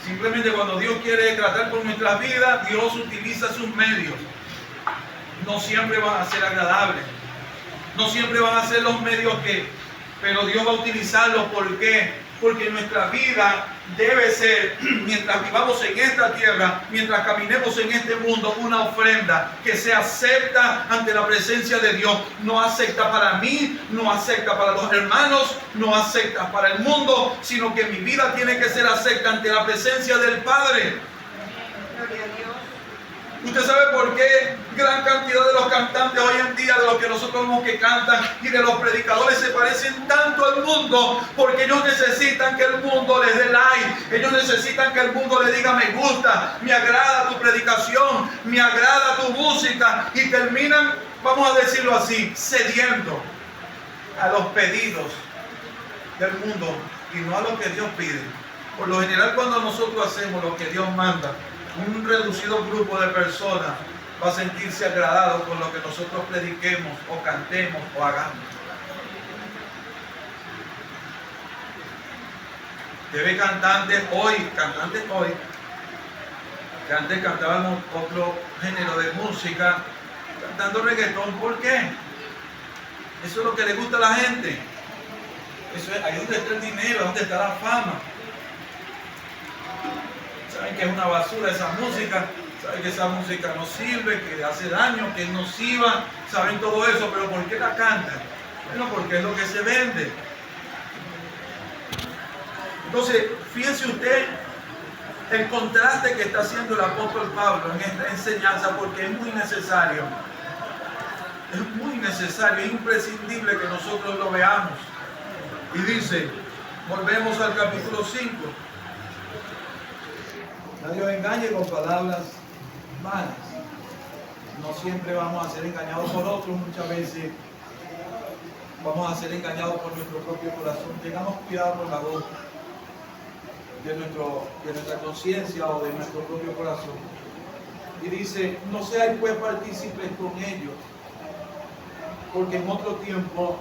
Simplemente cuando Dios quiere tratar con nuestras vidas, Dios utiliza sus medios. No siempre van a ser agradables. No siempre van a ser los medios pero Dios va a utilizarlos. ¿Por qué? Porque nuestra vida debe ser, mientras vivamos en esta tierra, mientras caminemos en este mundo, una ofrenda que se acepta ante la presencia de Dios. No acepta para mí, no acepta para los hermanos, no acepta para el mundo, sino que mi vida tiene que ser acepta ante la presencia del Padre. Gloria a Dios. ¿Usted sabe por qué gran cantidad de los cantantes hoy en día, de los que nosotros vemos que cantan y de los predicadores se parecen tanto al mundo? Porque ellos necesitan que el mundo les dé like, ellos necesitan que el mundo les diga me gusta, me agrada tu predicación, me agrada tu música, y terminan, vamos a decirlo así, cediendo a los pedidos del mundo y no a lo que Dios pide. Por lo general, cuando nosotros hacemos lo que Dios manda, un reducido grupo de personas va a sentirse agradado con lo que nosotros prediquemos o cantemos o hagamos. Debe cantantes hoy, que antes cantábamos otro género de música, cantando reggaetón. ¿Por qué? Eso es lo que le gusta a la gente. Eso es ahí donde está el dinero, donde está la fama. Saben que es una basura esa música, saben que esa música no sirve, que hace daño, que es nociva, saben todo eso, pero ¿por qué la cantan? Bueno, porque es lo que se vende. Entonces, fíjense usted el contraste que está haciendo el apóstol Pablo en esta enseñanza, porque es muy necesario. Es muy necesario, es imprescindible que nosotros lo veamos. Y dice, volvemos al capítulo 5. Nadie os engañe con palabras malas. No siempre vamos a ser engañados por otros, muchas veces vamos a ser engañados por nuestro propio corazón. Tengamos cuidado con la voz de nuestra conciencia o de nuestro propio corazón. Y dice, no seáis pues partícipes con ellos, porque en otro tiempo,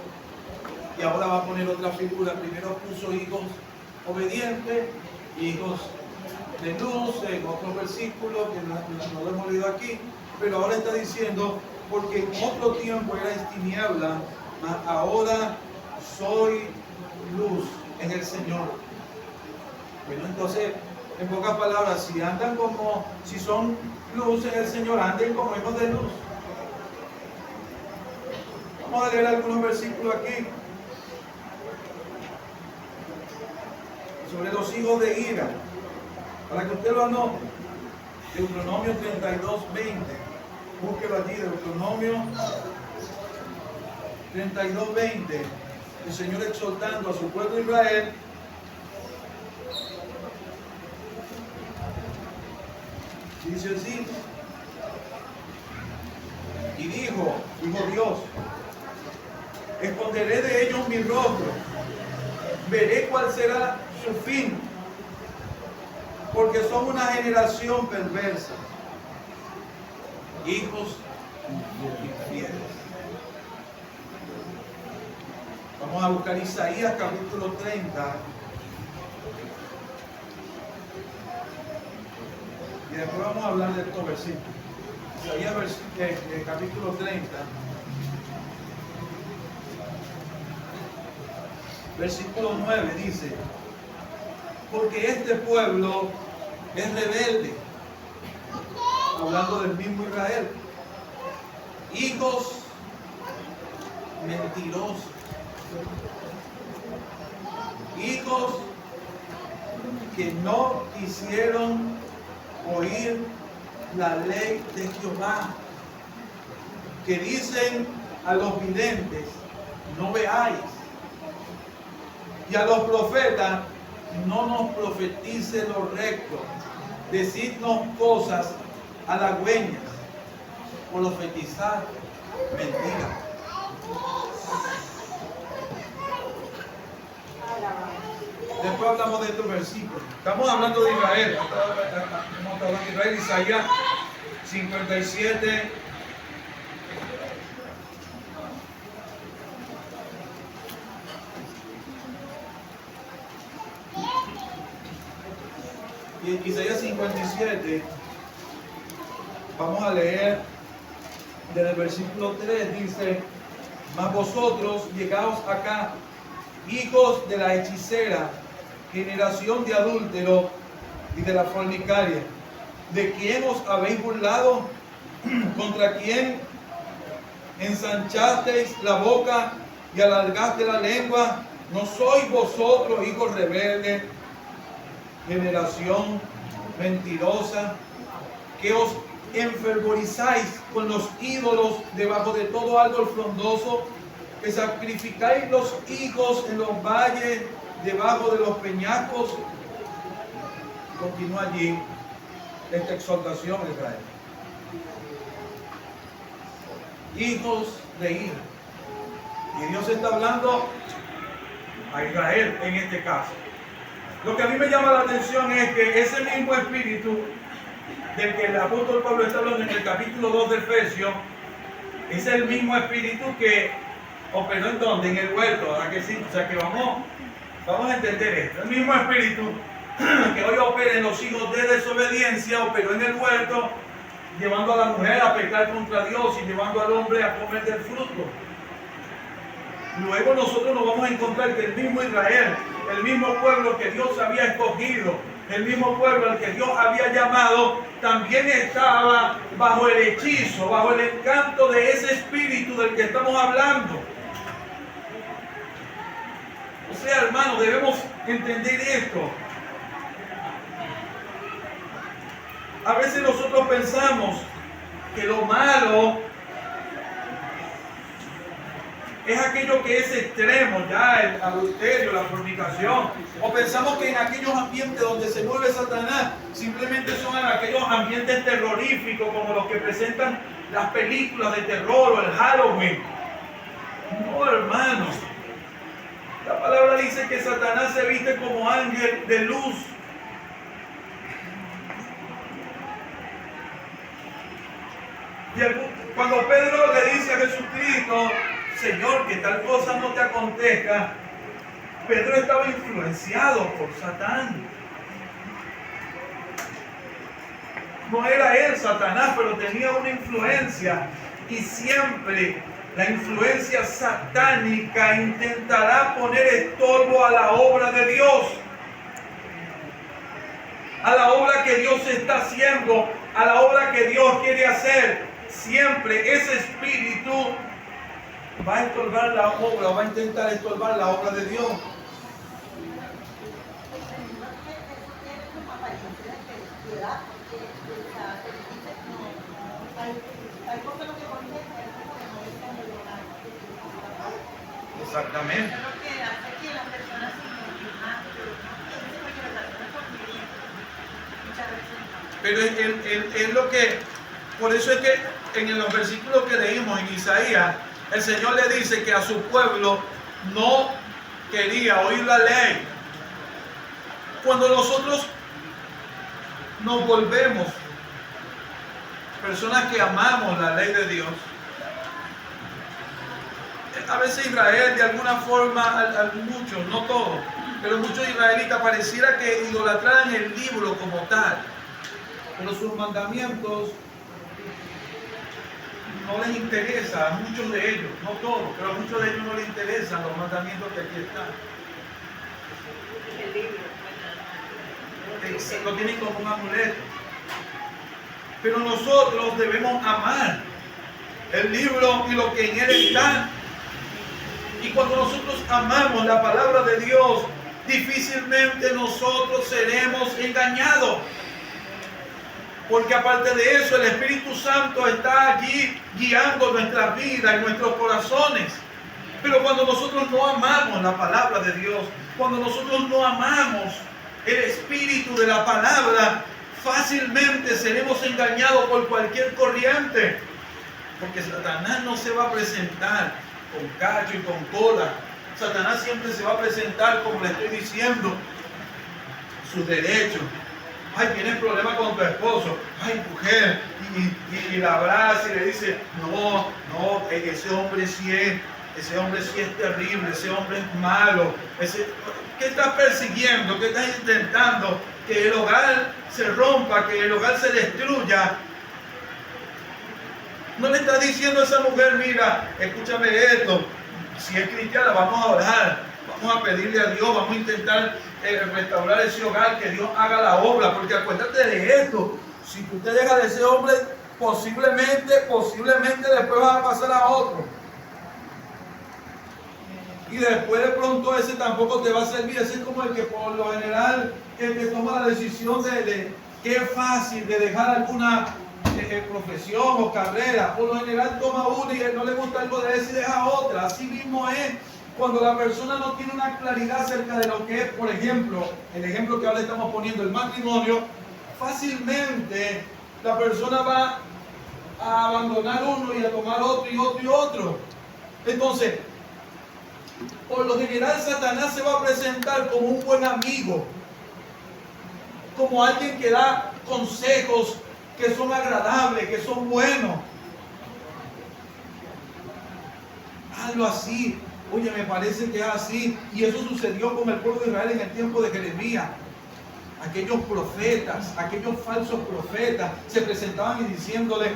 y ahora va a poner otra figura, primero puso hijos obedientes, hijos de luz, en otro versículo que no lo hemos leído aquí, pero ahora está diciendo, porque en otro tiempo erais tiniebla, mas ahora soy luz en el Señor. Bueno, entonces, en pocas palabras, si son luz en el Señor, anden como hijos de luz. Vamos a leer algunos versículos aquí sobre los hijos de ira, para que usted lo anote. Deuteronomio 32:20. Búsquelo allí, Deuteronomio 32:20. El Señor exhortando a su pueblo Israel. Dice así. Y dijo Dios, esconderé de ellos mi rostro, veré cuál será su fin, porque son una generación perversa, hijos infieles. Vamos a buscar Isaías capítulo 30. Y después vamos a hablar de estos versículos. Isaías capítulo 30. Versículo 9 dice, porque este pueblo es rebelde, hablando del mismo Israel, hijos mentirosos, hijos que no quisieron oír la ley de Jehová, que dicen a los videntes, no veáis. Y a los profetas, no nos profetice lo recto, decidnos cosas halagüeñas, profetizar mentira. Después hablamos de estos versículos. Estamos hablando de Israel. Estamos hablando de Israel, Isaías 57. Y Isaías 57, vamos a leer desde el versículo 3, dice: mas vosotros llegaos acá, hijos de la hechicera, generación de adúltero y de la fornicaria, ¿de quién os habéis burlado? ¿Contra quién ensanchasteis la boca y alargaste la lengua? ¿No sois vosotros, hijos rebeldes, generación mentirosa, que os enfervorizáis con los ídolos debajo de todo árbol frondoso, que sacrificáis los hijos en los valles, debajo de los peñascos? Continúa allí esta exhortación a Israel. Hijos de ira. Y Dios está hablando a Israel en este caso. Lo que a mí me llama la atención es que ese mismo espíritu del que el apóstol Pablo está hablando en el capítulo 2 de Efesios, es el mismo espíritu que operó en donde, en el huerto, ¿verdad que sí? O sea que vamos a entender esto. El mismo espíritu que hoy opera en los hijos de desobediencia, operó en el huerto, llevando a la mujer a pecar contra Dios y llevando al hombre a comer del fruto. Luego nosotros nos vamos a encontrar que el mismo Israel, el mismo pueblo que Dios había escogido, el mismo pueblo al que Dios había llamado, también estaba bajo el hechizo, bajo el encanto de ese espíritu del que estamos hablando. O sea, hermanos, debemos entender esto. A veces nosotros pensamos que lo malo es aquello que es extremo, ya el adulterio, la fornicación. O pensamos que en aquellos ambientes donde se mueve Satanás, simplemente son en aquellos ambientes terroríficos como los que presentan las películas de terror o el Halloween. No, hermanos. La palabra dice que Satanás se viste como ángel de luz. Y cuando Pedro le dice a Jesucristo: Señor, que tal cosa no te acontezca, Pedro estaba influenciado por Satán. No era él Satanás, pero tenía una influencia. Y siempre la influencia satánica intentará poner estorbo a la obra de Dios, a la obra que Dios está haciendo, a la obra que Dios quiere hacer. Siempre ese espíritu va a estorbar la obra, va a intentar estorbar la obra de Dios. Exactamente. Pero es lo que, por eso es que en los versículos que leímos en Isaías, el Señor le dice que a su pueblo no quería oír la ley. Cuando nosotros nos volvemos personas que amamos la ley de Dios, a veces Israel de alguna forma, muchos, no todos, pero muchos israelitas pareciera que idolatraran el libro como tal, pero sus mandamientos no les interesa, a muchos de ellos, no todos, pero a muchos de ellos no les interesan los mandamientos que aquí están. Lo tienen como un amuleto. Pero nosotros debemos amar el libro y lo que en él está. Y cuando nosotros amamos la palabra de Dios, difícilmente nosotros seremos engañados. Porque aparte de eso, el Espíritu Santo está allí guiando nuestras vidas y nuestros corazones. Pero cuando nosotros no amamos la palabra de Dios, cuando nosotros no amamos el espíritu de la palabra, fácilmente seremos engañados por cualquier corriente. Porque Satanás no se va a presentar con cacho y con cola. Satanás siempre se va a presentar, como le estoy diciendo, sus derechos. Ay, tienes problemas con tu esposo. Ay, mujer. Y la abraza y le dice, no, ese hombre sí es terrible, ese hombre es malo. ¿Qué estás persiguiendo? ¿Qué estás intentando? Que el hogar se rompa, que el hogar se destruya. No le está diciendo a esa mujer, mira, escúchame esto, si es cristiana vamos a orar, vamos a pedirle a Dios, vamos a intentar restaurar ese hogar, que Dios haga la obra, porque acuérdate de esto, si tú te dejas de ese hombre, posiblemente después vas a pasar a otro. Y después de pronto ese tampoco te va a servir, ese es como el que por lo general, el que toma la decisión de que es fácil de dejar alguna profesión o carrera, por lo general toma una y no le gusta algo de eso y deja otra. Así mismo es cuando la persona no tiene una claridad acerca de lo que es, por ejemplo, el ejemplo que ahora estamos poniendo, el matrimonio. Fácilmente la persona va a abandonar uno y a tomar otro y otro y otro. Entonces, por lo general Satanás se va a presentar como un buen amigo, como alguien que da consejos que son agradables, que son buenos. Hazlo así. Oye, me parece que es así. Y eso sucedió con el pueblo de Israel en el tiempo de Jeremías. Aquellos profetas, aquellos falsos profetas se presentaban y diciéndole,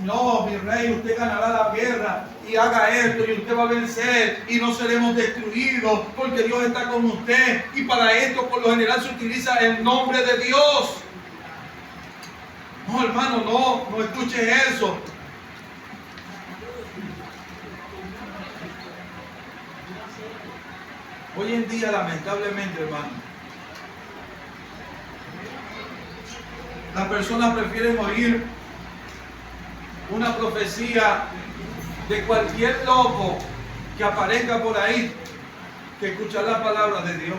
no, mi rey, usted ganará la guerra y haga esto y usted va a vencer y no seremos destruidos porque Dios está con usted. Y para esto por lo general se utiliza el nombre de Dios. No, hermano, no escuches eso. Hoy en día, lamentablemente, hermano, las personas prefieren oír una profecía de cualquier loco que aparezca por ahí que escuchar la palabra de Dios.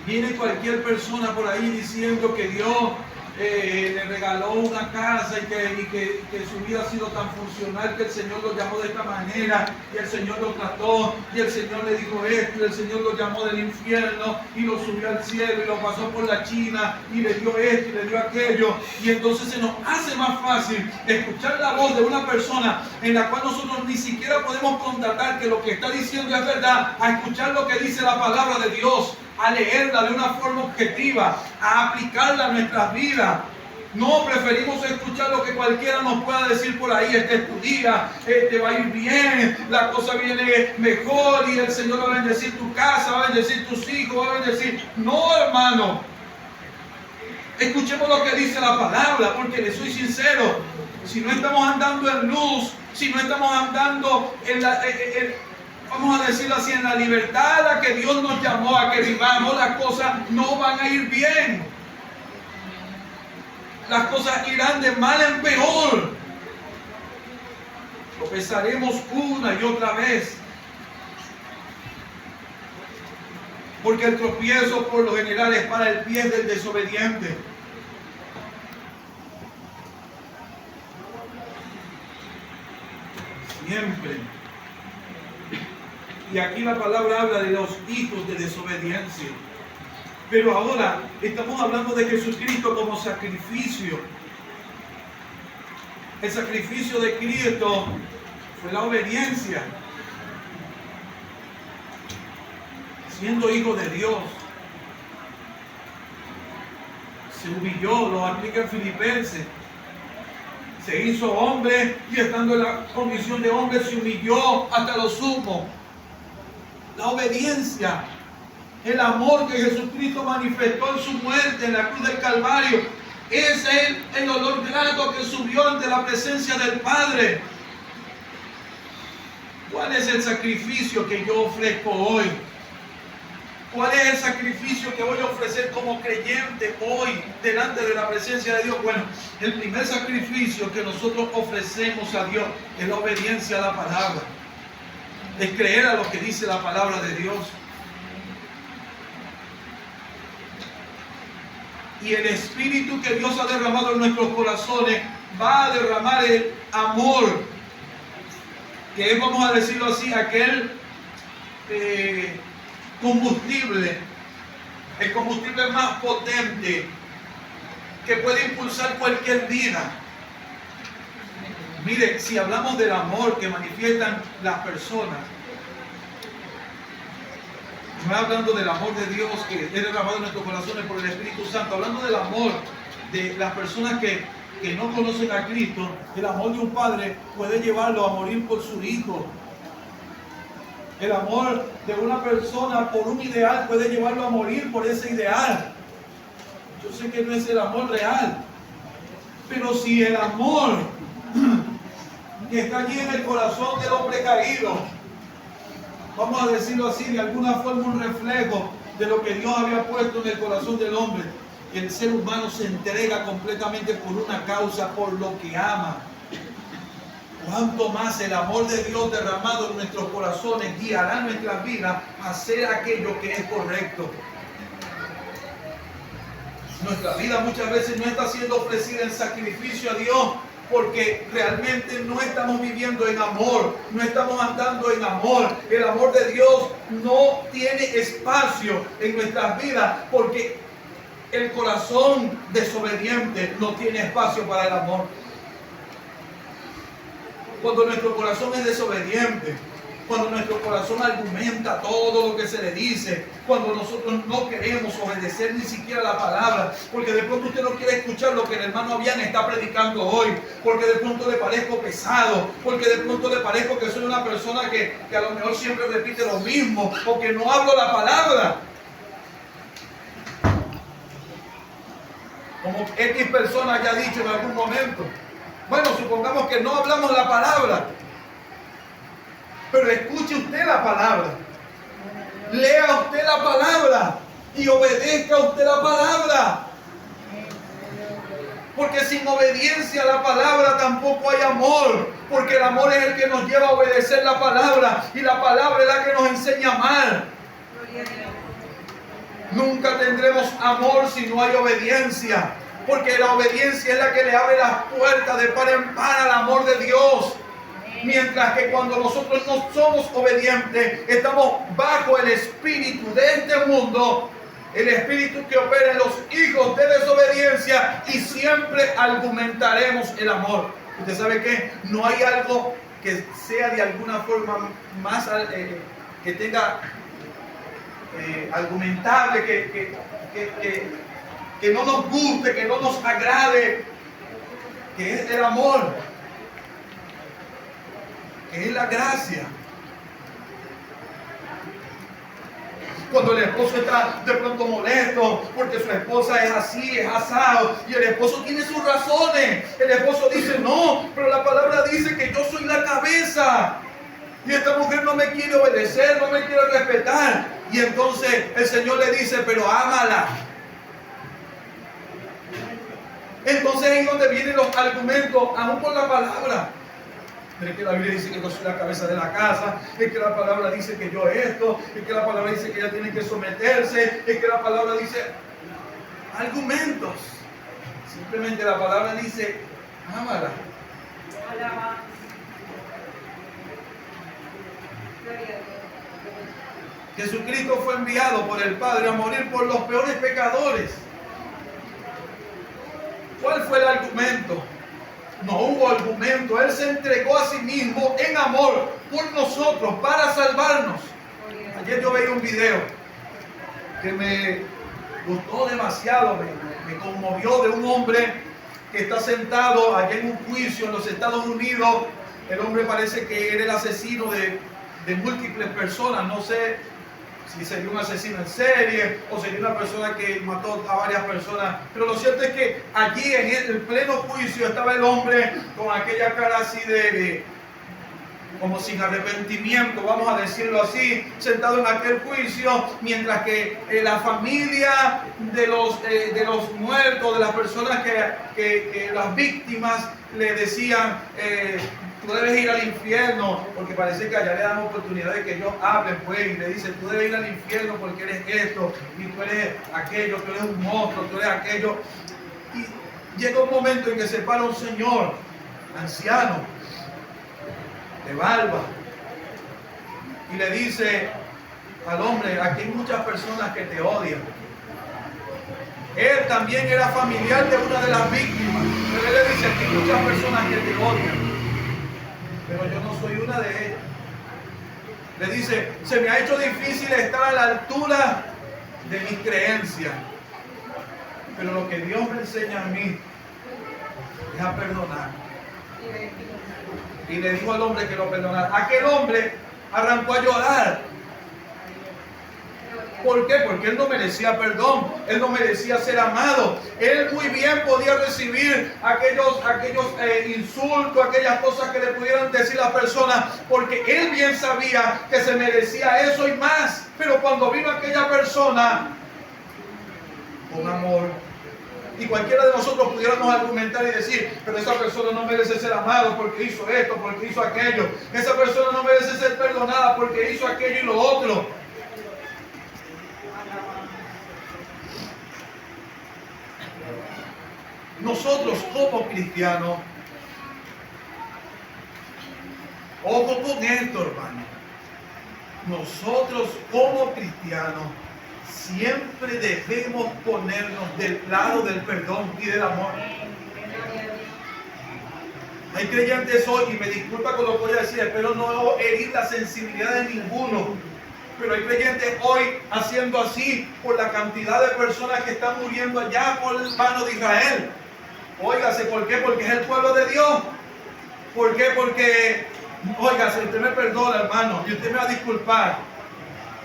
Viene cualquier persona por ahí diciendo que Dios le regaló una casa y que su vida ha sido tan funcional que el Señor lo llamó de esta manera y el Señor lo trató y el Señor le dijo esto y el Señor lo llamó del infierno y lo subió al cielo y lo pasó por la China y le dio esto y le dio aquello. Y entonces se nos hace más fácil escuchar la voz de una persona en la cual nosotros ni siquiera podemos constatar que lo que está diciendo es verdad, a escuchar lo que dice la palabra de Dios, a leerla de una forma objetiva, a aplicarla a nuestras vidas. No, preferimos escuchar lo que cualquiera nos pueda decir por ahí. Estudia, te va a ir bien, la cosa viene mejor y el Señor va a bendecir tu casa, va a bendecir tus hijos, va a bendecir. No, hermano. Escuchemos lo que dice la palabra, porque le soy sincero. Si no estamos andando en luz, si no estamos andando vamos a decirlo así, en la libertad a la que Dios nos llamó a que vivamos, las cosas no van a ir bien. Las cosas irán de mal en peor. Tropezaremos una y otra vez. Porque el tropiezo por lo general es para el pie del desobediente. Siempre. Y aquí la palabra habla de los hijos de desobediencia. Pero ahora estamos hablando de Jesucristo como sacrificio. El sacrificio de Cristo fue la obediencia. Siendo hijo de Dios, se humilló, lo aplica en Filipenses. Se hizo hombre y estando en la condición de hombre se humilló hasta lo sumo. La obediencia, el amor que Jesucristo manifestó en su muerte en la cruz del Calvario, es el olor grato que subió ante la presencia del Padre. ¿Cuál es el sacrificio que yo ofrezco hoy? ¿Cuál es el sacrificio que voy a ofrecer como creyente hoy delante de la presencia de Dios? Bueno, el primer sacrificio que nosotros ofrecemos a Dios es la obediencia a la palabra. Es creer a lo que dice la palabra de Dios. Y el Espíritu que Dios ha derramado en nuestros corazones va a derramar el amor, que es, vamos a decirlo así, aquel combustible, el combustible más potente que puede impulsar cualquier vida. Mire, si hablamos del amor que manifiestan las personas, no hablando del amor de Dios que es derramado en nuestros corazones por el Espíritu Santo, hablando del amor de las personas que no conocen a Cristo, el amor de un padre puede llevarlo a morir por su hijo. El amor de una persona por un ideal puede llevarlo a morir por ese ideal. Yo sé que no es el amor real, pero si el amor que está allí en el corazón del hombre caído, vamos a decirlo así, de alguna forma un reflejo de lo que Dios había puesto en el corazón del hombre, el ser humano se entrega completamente por una causa, por lo que ama. Cuanto más el amor de Dios derramado en nuestros corazones guiará nuestras vidas a hacer aquello que es correcto. Nuestra vida muchas veces no está siendo ofrecida en sacrificio a Dios porque realmente no estamos viviendo en amor, no estamos andando en amor. El amor de Dios no tiene espacio en nuestras vidas porque el corazón desobediente no tiene espacio para el amor. Cuando nuestro corazón es desobediente, cuando nuestro corazón argumenta todo lo que se le dice, cuando nosotros no queremos obedecer ni siquiera la palabra, porque de pronto usted no quiere escuchar lo que el hermano Avian está predicando hoy, porque de pronto le parezco pesado, porque de pronto le parezco que soy una persona que a lo mejor siempre repite lo mismo, o que no hablo la palabra. Como X persona ya ha dicho en algún momento. Bueno, supongamos que no hablamos la palabra, pero escuche usted la palabra, lea usted la palabra y obedezca usted la palabra. Porque sin obediencia a la palabra tampoco hay amor, porque el amor es el que nos lleva a obedecer la palabra y la palabra es la que nos enseña a amar. Nunca tendremos amor si no hay obediencia, porque la obediencia es la que le abre las puertas de par en par al amor de Dios. Mientras que cuando nosotros no somos obedientes, estamos bajo el espíritu de este mundo, el espíritu que opera en los hijos de desobediencia, y siempre argumentaremos el amor. Usted sabe que no hay algo que sea de alguna forma más que tenga argumentable, que no nos guste, que no nos agrade, que es el amor, que es la gracia. Cuando el esposo está de pronto molesto porque su esposa es así, es asado, y el esposo tiene sus razones, el esposo dice no, pero la palabra dice que yo soy la cabeza y esta mujer no me quiere obedecer, no me quiere respetar, y entonces el Señor le dice, pero ámala. Entonces ahí es donde vienen los argumentos, aún por la palabra. Es que la Biblia dice que yo soy la cabeza de la casa, es que la palabra dice que yo esto, es que la palabra dice que ella tiene que someterse, es que la palabra dice argumentos. Simplemente la palabra dice, ámala. Jesucristo fue enviado por el Padre a morir por los peores pecadores. ¿Cuál fue el argumento? No hubo argumento. Él se entregó a sí mismo en amor por nosotros, para salvarnos. Ayer yo veía un video que me gustó demasiado, me conmovió, de un hombre que está sentado allá en un juicio en los Estados Unidos. El hombre parece que era el asesino de múltiples personas. No sé si sería un asesino en serie o sería una persona que mató a varias personas, pero lo cierto es que allí en el pleno juicio estaba el hombre con aquella cara así como sin arrepentimiento, vamos a decirlo así, sentado en aquel juicio, mientras que la familia de los muertos, de las personas que las víctimas le decían, tú debes ir al infierno, porque parece que allá le dan oportunidad de que ellos hablen, pues, y le dicen, tú debes ir al infierno porque eres esto, y tú eres aquello, tú eres un monstruo, tú eres aquello. Y llega un momento en que se para un señor, anciano, de barba, y le dice al hombre, aquí hay muchas personas que te odian. Él también era familiar de una de las víctimas, pero él le dice, aquí hay muchas personas que te odian, pero yo no soy una de ellas. Le dice, se me ha hecho difícil estar a la altura de mis creencias, pero lo que Dios me enseña a mí es a perdonar. Y le dijo al hombre que lo perdonara. Aquel hombre arrancó a llorar. ¿Por qué? Porque él no merecía perdón, él no merecía ser amado. Él muy bien podía recibir aquellos insultos, aquellas cosas que le pudieran decir las personas, porque él bien sabía que se merecía eso y más. Pero cuando vino aquella persona con amor, y cualquiera de nosotros pudiéramos argumentar y decir, pero esa persona no merece ser amado porque hizo esto, porque hizo aquello. Esa persona no merece ser perdonada porque hizo aquello y lo otro. Nosotros como cristianos, ojo con esto, hermano. Nosotros como cristianos siempre debemos ponernos del lado del perdón y del amor. Hay creyentes hoy, y me disculpa con lo que voy a decir, espero no herir la sensibilidad de ninguno, pero hay creyentes hoy haciendo así por la cantidad de personas que están muriendo allá por el mano de Israel. Óigase, ¿por qué? Porque es el pueblo de Dios. ¿Por qué? Porque, óigase, usted me perdona, hermano, y usted me va a disculpar,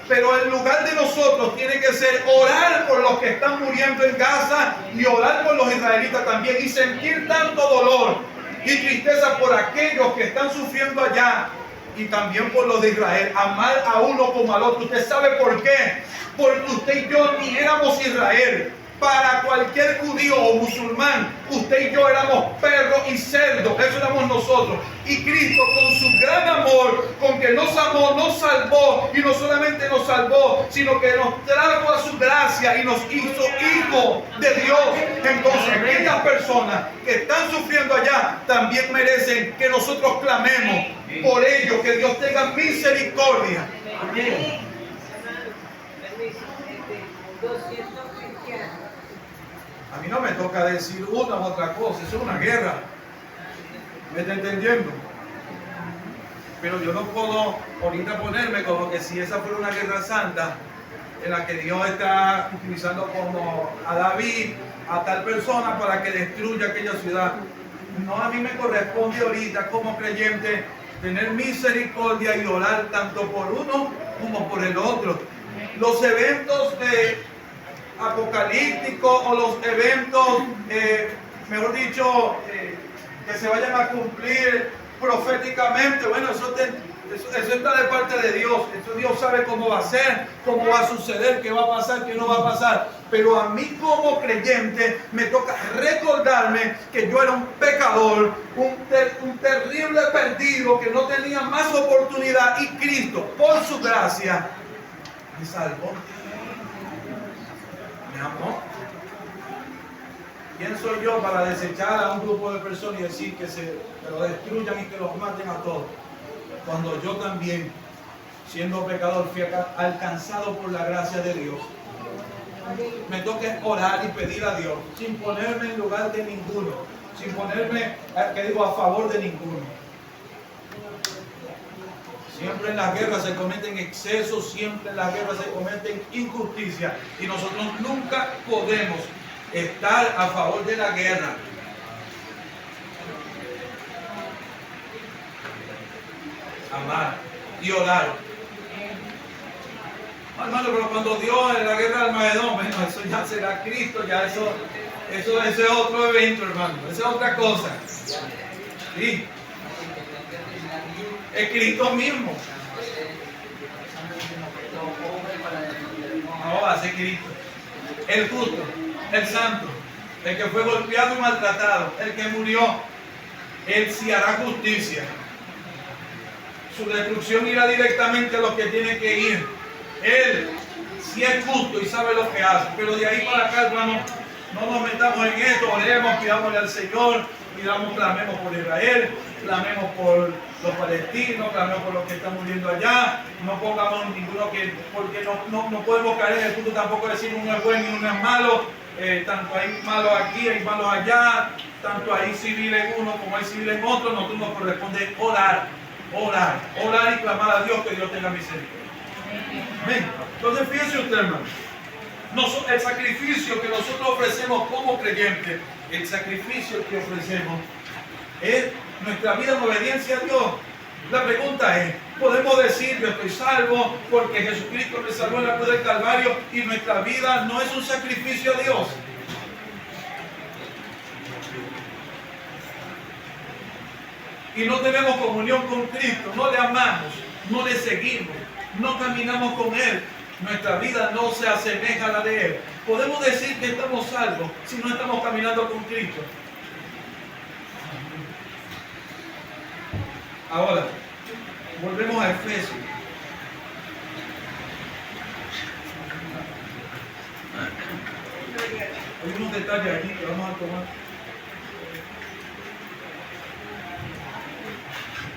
pero el lugar de nosotros tiene que ser orar por los que están muriendo en Gaza y orar por los israelitas también, y sentir tanto dolor y tristeza por aquellos que están sufriendo allá y también por los de Israel. Amar a uno como al otro. ¿Usted sabe por qué? Porque usted y yo ni éramos Israel. Para cualquier judío o musulmán, usted y yo éramos perros y cerdos, eso éramos nosotros. Y Cristo, con su gran amor, con que nos amó, nos salvó, y no solamente nos salvó, sino que nos trajo a su gracia y nos hizo hijos de Dios. Entonces, aquellas personas que están sufriendo allá también merecen que nosotros clamemos por ellos, que Dios tenga misericordia. Amén. A mí no me toca decir una u otra cosa, eso es una guerra. ¿Me está entendiendo? Pero yo no puedo ahorita ponerme como que si esa fuera una guerra santa, en la que Dios está utilizando como a David, a tal persona para que destruya aquella ciudad. No, a mí me corresponde ahorita como creyente tener misericordia y orar tanto por uno como por el otro. Los eventos apocalípticos o los eventos, mejor dicho, que se vayan a cumplir proféticamente, bueno, eso está de parte de Dios. Eso Dios sabe cómo va a ser, cómo va a suceder, qué va a pasar, qué no va a pasar. Pero a mí como creyente me toca recordarme que yo era un pecador, un terrible perdido que no tenía más oportunidad, y Cristo, por su gracia, me salvó. Me amó. ¿Quién soy yo para desechar a un grupo de personas y decir que lo destruyan y que los maten a todos? Cuando yo también, siendo pecador, fui alcanzado por la gracia de Dios. Me toca orar y pedir a Dios, sin ponerme en lugar de ninguno, sin ponerme, a favor de ninguno. Siempre en las guerras se cometen excesos, siempre en las guerras se cometen injusticias, y nosotros nunca podemos estar a favor de la guerra. Amar y orar. Hermano, pero cuando Dios en la guerra del Armagedón, bueno, eso ya será Cristo, ya eso es otro evento, hermano, eso es otra cosa. Sí. Es Cristo mismo. Ahora es Cristo. El justo, el santo, el que fue golpeado y maltratado, el que murió. Él sí hará justicia. Su destrucción irá directamente a los que tienen que ir. Él sí es justo y sabe lo que hace. Pero de ahí para acá, hermano, no nos metamos en esto. Oremos, pidámosle al Señor, clamemos por Israel, clamemos por los palestinos, clamemos por los que están muriendo allá. No pongamos ninguno que, porque no podemos caer en el punto tampoco de decir uno es bueno y uno es malo. Tanto hay malos aquí, hay malos allá, tanto hay civiles en uno como hay civiles en otro. Nosotros nos corresponde orar y clamar a Dios que Dios tenga misericordia. Amén. Entonces fíjense usted, hermano, el sacrificio que nosotros ofrecemos como creyentes, el sacrificio que ofrecemos es nuestra vida en obediencia a Dios. La pregunta es, ¿podemos decir yo estoy salvo porque Jesucristo me salvó en la cruz del Calvario y nuestra vida no es un sacrificio a Dios? Y no tenemos comunión con Cristo, no le amamos, no le seguimos, no caminamos con Él, nuestra vida no se asemeja a la de Él. Podemos decir que estamos salvos si no estamos caminando con Cristo. Ahora, volvemos a Efesios. Hay unos detalles aquí que vamos a tomar.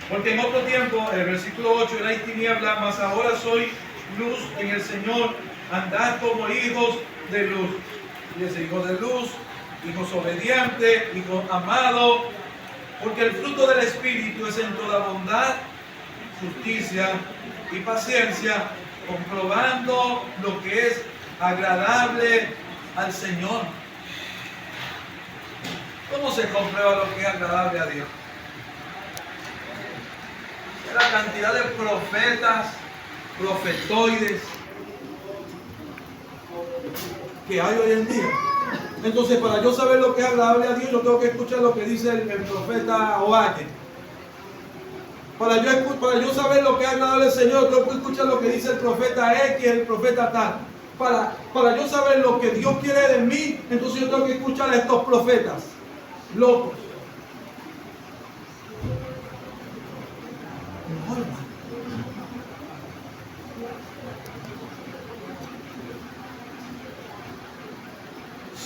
Porque en otro tiempo, el versículo 8, erais tinieblas, mas ahora soy luz en el Señor. Andad como hijos de luz. Dice, hijos de luz, hijos obedientes, hijos amados. Porque el fruto del Espíritu es en toda bondad, justicia y paciencia, comprobando lo que es agradable al Señor. ¿Cómo se comprueba lo que es agradable a Dios? La cantidad de profetas, profetoides que hay hoy en día. Entonces, para yo saber lo que es agradable a Dios, yo tengo que escuchar lo que dice el profeta Ovalle. Para yo saber lo que es agradable al Señor, tengo que escuchar lo que dice el profeta X, el profeta tal. Para yo saber lo que Dios quiere de mí, entonces yo tengo que escuchar a estos profetas locos. No, hermano.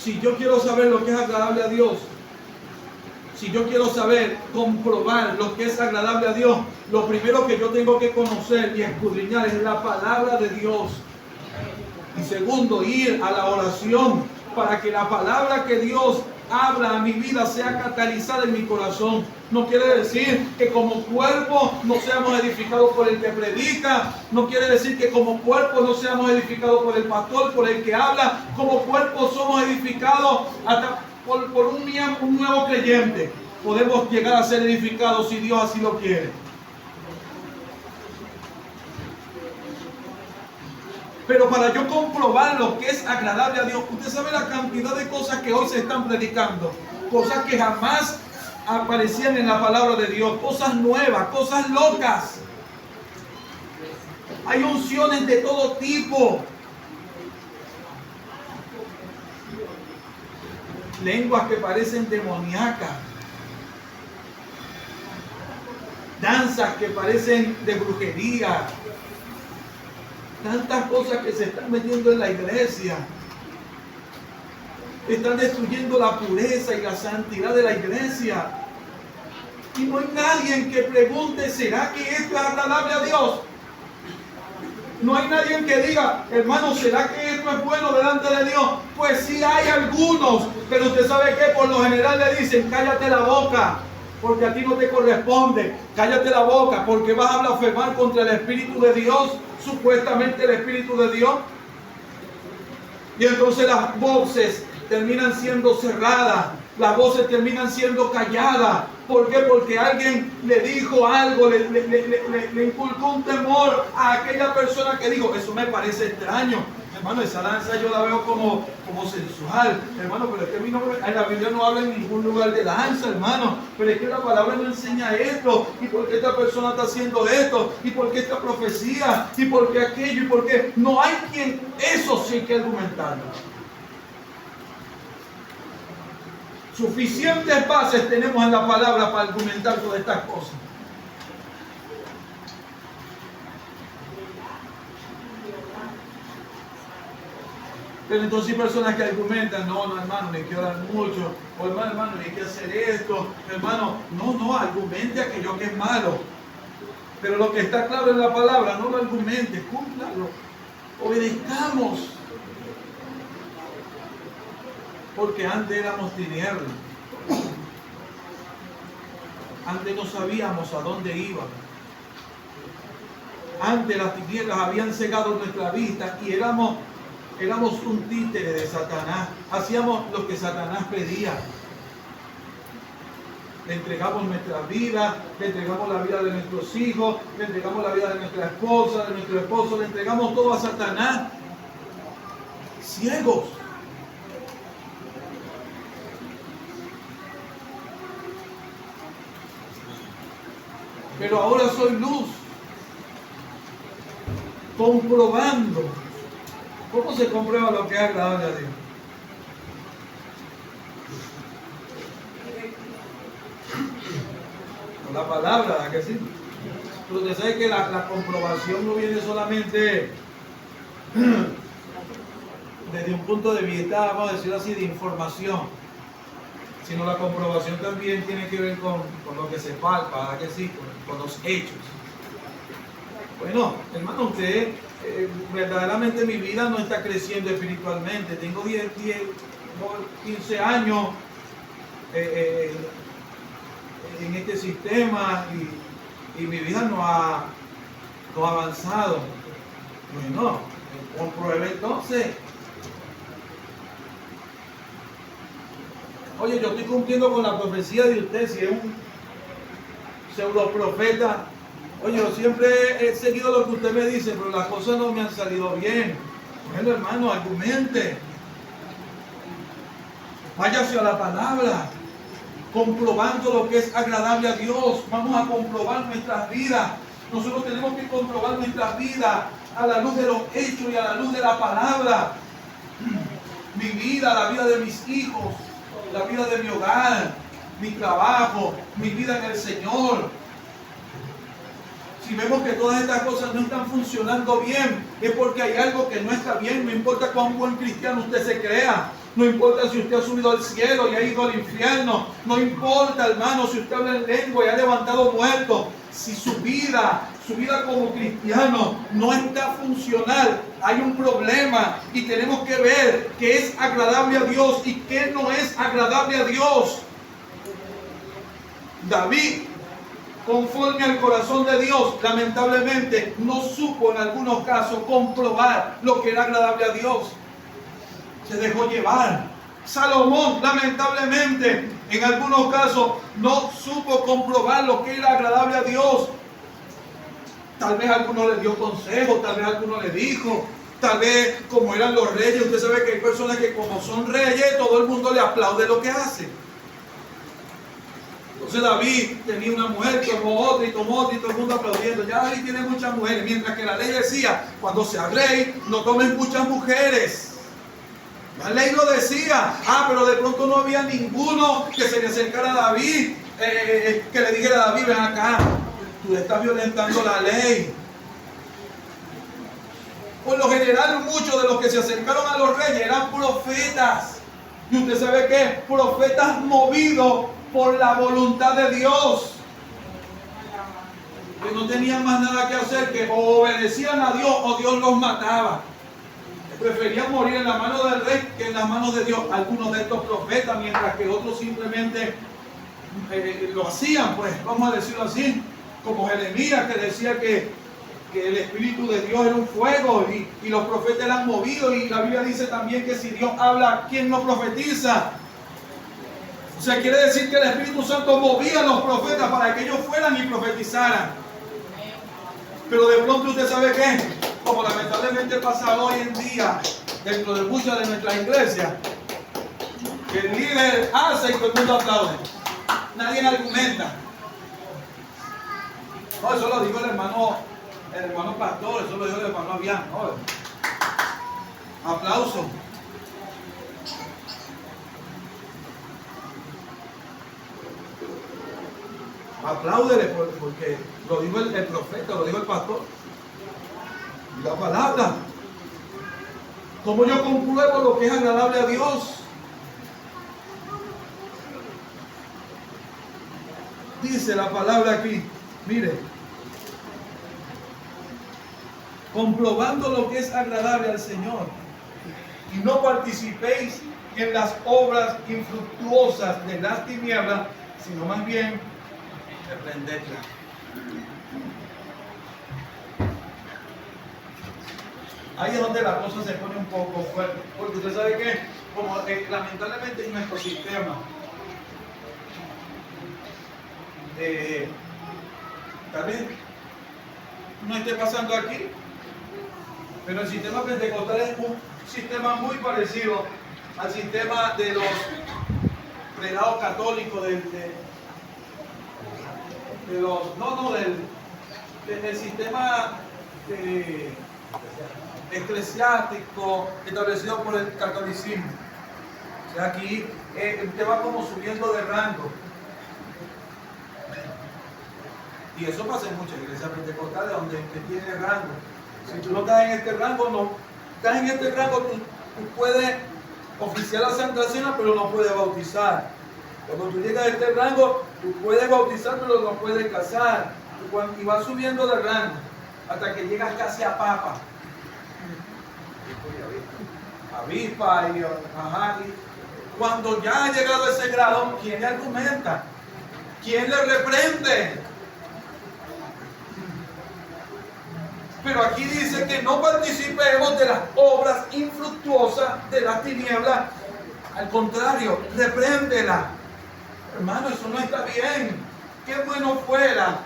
Si yo quiero saber lo que es agradable a Dios, si yo quiero saber, comprobar lo que es agradable a Dios, lo primero que yo tengo que conocer y escudriñar es la palabra de Dios. Y segundo, ir a la oración para que la palabra que Dios habla a mi vida sea catalizada en mi corazón. No quiere decir que como cuerpo no seamos edificados por el que predica. No quiere decir que como cuerpo no seamos edificados por el pastor, por el que habla. Como cuerpo somos edificados hasta por un nuevo creyente. Podemos llegar a ser edificados si Dios así lo quiere. Pero para yo comprobar lo que es agradable a Dios, usted sabe la cantidad de cosas que hoy se están predicando, cosas que jamás aparecían en la palabra de Dios, cosas nuevas, cosas locas. Hay unciones de todo tipo. Lenguas que parecen demoníacas. Danzas que parecen de brujería. Tantas cosas que se están metiendo en la iglesia. Están destruyendo la pureza y la santidad de la iglesia. Y no hay nadie que pregunte, ¿será que esto es agradable a Dios? No hay nadie que diga, hermano, ¿será que esto es bueno delante de Dios? Pues sí hay algunos, pero usted sabe que por lo general le dicen, cállate la boca, porque a ti no te corresponde. Cállate la boca, porque vas a blasfemar contra el Espíritu de Dios, supuestamente el Espíritu de Dios. Y entonces las voces terminan siendo cerradas, las voces terminan siendo calladas. ¿Por qué? Porque alguien le dijo algo, le inculcó un temor a aquella persona que dijo, eso me parece extraño. Hermano, esa danza yo la veo como sensual, hermano, pero es que a mí no, en la Biblia no habla en ningún lugar de danza, hermano, pero es que la palabra no enseña esto, y por qué esta persona está haciendo esto, y por qué esta profecía, y por qué aquello, y por qué no hay quien, eso sí hay que argumentarlo. Suficientes bases tenemos en la palabra para argumentar todas estas cosas. Pero entonces hay personas que argumentan, no hermano, no hay que orar mucho, o hermano, no hay que hacer esto, hermano, no, argumente aquello que es malo. Pero lo que está claro en la palabra, no lo argumente, cúmplalo, obedezcamos. Porque antes éramos tinieblas, antes no sabíamos a dónde íbamos. Antes las tinieblas habían cegado nuestra vista y éramos un títere de Satanás. Hacíamos lo que Satanás pedía. Le entregamos nuestra vida, le entregamos la vida de nuestros hijos, le entregamos la vida de nuestra esposa, de nuestro esposo, le entregamos todo a Satanás. Ciegos. Pero ahora soy luz. Comprobando. ¿Cómo se comprueba lo que es agradable a Dios? Con la palabra, ¿verdad que sí? Pero usted sabe que la comprobación no viene solamente desde un punto de vista, vamos a decirlo así, de información, sino la comprobación también tiene que ver con lo que se palpa, ¿verdad que sí? Con los hechos. Bueno, hermano, usted verdaderamente mi vida no está creciendo espiritualmente. Tengo 15 años en este sistema y mi vida no ha avanzado. Bueno, compruebe entonces. Oye, yo estoy cumpliendo con la profecía de usted, si es un pseudo profeta. Oye, yo siempre he seguido lo que usted me dice, pero las cosas no me han salido bien. Bueno, hermano, argumente. Váyase a la palabra, comprobando lo que es agradable a Dios. Vamos a comprobar nuestras vidas. Nosotros tenemos que comprobar nuestras vidas a la luz de los hechos y a la luz de la palabra. Mi vida, la vida de mis hijos, la vida de mi hogar, mi trabajo, mi vida en el Señor. Si vemos que todas estas cosas no están funcionando bien, es porque hay algo que no está bien. No importa cuán buen cristiano usted se crea. No importa si usted ha subido al cielo y ha ido al infierno. No importa, hermano, si usted habla en lengua y ha levantado muertos. Si su vida como cristiano no está funcional, hay un problema y tenemos que ver qué es agradable a Dios y qué no es agradable a Dios. David, conforme al corazón de Dios, lamentablemente no supo en algunos casos comprobar lo que era agradable a Dios. Se dejó llevar. Salomón, lamentablemente, en algunos casos no supo comprobar lo que era agradable a Dios. Tal vez alguno le dio consejo, tal vez alguno le dijo, tal vez como eran los reyes. Usted sabe que hay personas que como son reyes, todo el mundo le aplaude lo que hace. Entonces David tenía una mujer, tomó otra y todo el mundo aplaudiendo. Ya David tiene muchas mujeres, mientras que la ley decía, cuando sea rey, no tomen muchas mujeres. La ley lo decía, pero de pronto no había ninguno que se le acercara a David, que le dijera a David, ven acá, tú estás violentando la ley. Por lo general, muchos de los que se acercaron a los reyes eran profetas. Y usted sabe que profetas movidos por la voluntad de Dios, que no tenían más nada que hacer que o obedecían a Dios o Dios los mataba. Preferían morir en la mano del rey que en las manos de Dios. Algunos de estos profetas, mientras que otros simplemente lo hacían, pues vamos a decirlo así, como Jeremías, que decía que el Espíritu de Dios era un fuego y los profetas eran movidos, y la Biblia dice también que si Dios habla, ¿quién no profetiza? O sea, quiere decir que el Espíritu Santo movía a los profetas para que ellos fueran y profetizaran. Pero de pronto usted sabe qué, como lamentablemente pasa hoy en día dentro de muchas de nuestras iglesias, que el líder hace y todo el mundo aplaude. Nadie argumenta. No, eso lo dijo el hermano pastor, eso lo dijo el hermano Avián. No, aplauso. Apláudele porque lo dijo el profeta, lo dijo el pastor. La palabra. ¿Cómo yo compruebo lo que es agradable a Dios? Dice la palabra aquí, mire, comprobando lo que es agradable al Señor, y no participéis en las obras infructuosas de las tinieblas, sino más bien reprendedlas. Ahí es donde la cosa se pone un poco fuerte, porque usted sabe que, como lamentablemente en nuestro sistema, tal vez no esté pasando aquí, pero el sistema pentecostal es un sistema muy parecido al sistema de los prelados católicos, del sistema eclesiástico establecido por el catolicismo. O sea, aquí usted va como subiendo de rango. Y eso pasa en muchas iglesias pentecostales donde usted tiene rango. Si tú no estás en este rango, tú puedes oficiar la Santa Cena, pero no puedes bautizar. Cuando tú llegas a este rango, tú puedes bautizar, pero no puedes casar. Y vas subiendo de rango hasta que llegas casi a papa. Avispa y cuando ya ha llegado a ese grado, ¿quién le argumenta? ¿Quién le reprende? Pero aquí dice que no participemos de las obras infructuosas de las tinieblas. Al contrario, repréndela. Hermano, eso no está bien. Qué bueno fuera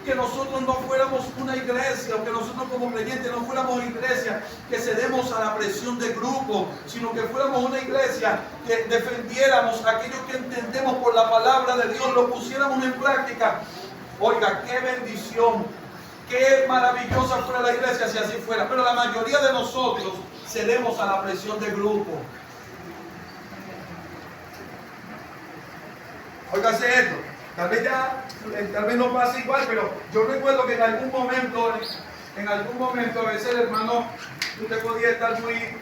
que nosotros no fuéramos una iglesia, o que nosotros como creyentes no fuéramos iglesia que cedemos a la presión de grupo, sino que fuéramos una iglesia que defendiéramos aquello que entendemos por la palabra de Dios, lo pusiéramos en práctica. Oiga, qué bendición, qué maravillosa fuera la iglesia si así fuera, pero la mayoría de nosotros cedemos a la presión de grupo. Óigase esto. Tal vez no pase igual, pero yo recuerdo que en algún momento a veces el hermano, usted podía estar muy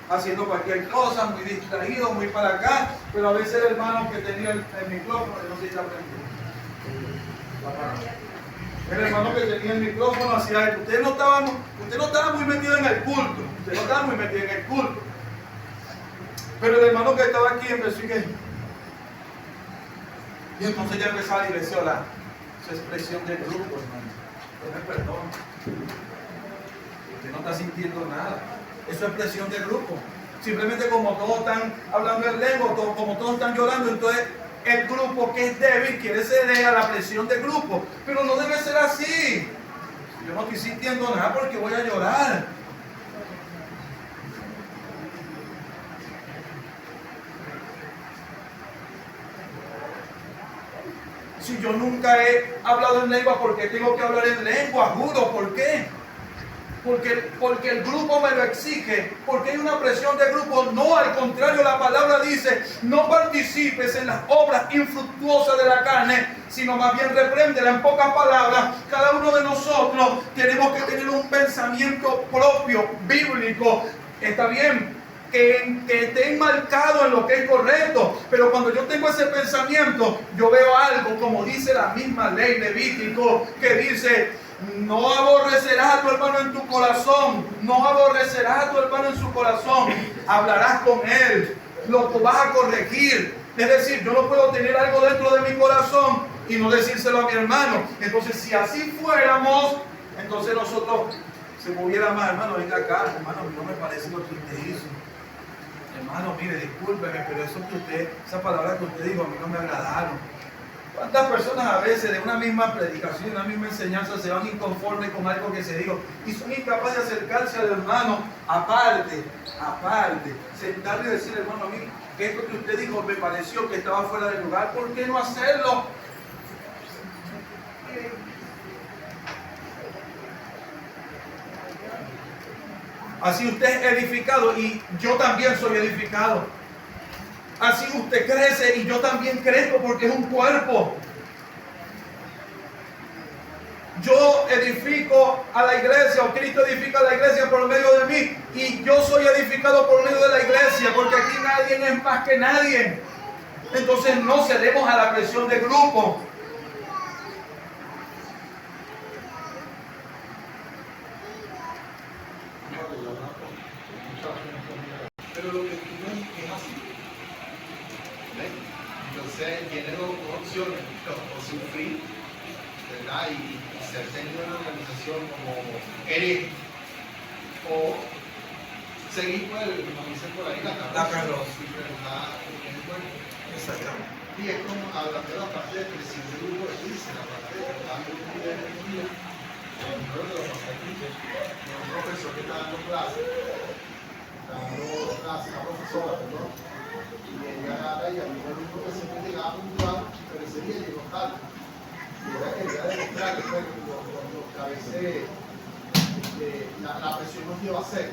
haciendo cualquier cosa, muy distraído, muy para acá, pero a veces el hermano que tenía el micrófono, no sé si está prendido. El hermano que tenía el micrófono hacía esto. Usted no estaba muy metido en el culto, pero el hermano que estaba aquí empezó a decir, y entonces ya empezaba la iglesia a orar. Esa expresión del grupo, hermano. Tome perdón. Usted no está sintiendo nada. Eso es presión del grupo. Simplemente como todos están hablando en lengua, como todos están llorando, entonces el grupo que es débil quiere ceder a la presión del grupo. Pero no debe ser así. Yo no estoy sintiendo nada porque voy a llorar. Si yo nunca he hablado en lengua, ¿por qué tengo que hablar en lengua? Juro, ¿por qué? Porque el grupo me lo exige, porque hay una presión de grupo. No, al contrario, la palabra dice, no participes en las obras infructuosas de la carne, sino más bien repréndela. En pocas palabras, cada uno de nosotros tenemos que tener un pensamiento propio, bíblico. Está bien, que esté enmarcado en lo que es correcto, pero cuando yo tengo ese pensamiento, yo veo algo, como dice la misma ley Levítico, que dice, no aborrecerás a tu hermano en tu corazón, no aborrecerás a tu hermano en su corazón, hablarás con él, lo vas a corregir. Es decir, yo no puedo tener algo dentro de mi corazón y no decírselo a mi hermano. Entonces, si así fuéramos, entonces nosotros se moviera más, hermano, venga acá, hermano, no me parece lo que usted hizo. Hermano, mire, discúlpeme, pero esa palabra que usted dijo a mí no me agradaron. ¿Cuántas personas a veces de una misma predicación, una misma enseñanza se van inconformes con algo que se dijo y son incapaces de acercarse al hermano aparte, sentarle y decir, hermano, a mí esto que usted dijo me pareció que estaba fuera del lugar, ¿por qué no hacerlo? Así usted es edificado y yo también soy edificado. Así usted crece y yo también crezco porque es un cuerpo. Yo edifico a la iglesia, o Cristo edifica a la iglesia por medio de mí, y yo soy edificado por medio de la iglesia, porque aquí nadie es más que nadie. Entonces no cedemos a la presión de grupo. Pero lo que tú ves es así. ¿Ves? Entonces tiene dos opciones, o sufrir, ¿verdad? Y ser tenido en la organización como eres, o seguir por el, como dicen por ahí, la carroza. Exactamente. Y es como hablando de la parte de presión del grupo de dice, la parte de dando un de energía, uno de los pasajes, un profesor que está dando clases, la profesora, perdón, y ella agarra y había un grupo que siempre llegaba puntual, pero ese día llegó tarde. Y ella quería demostrar que a veces la presión nos lleva a hacer.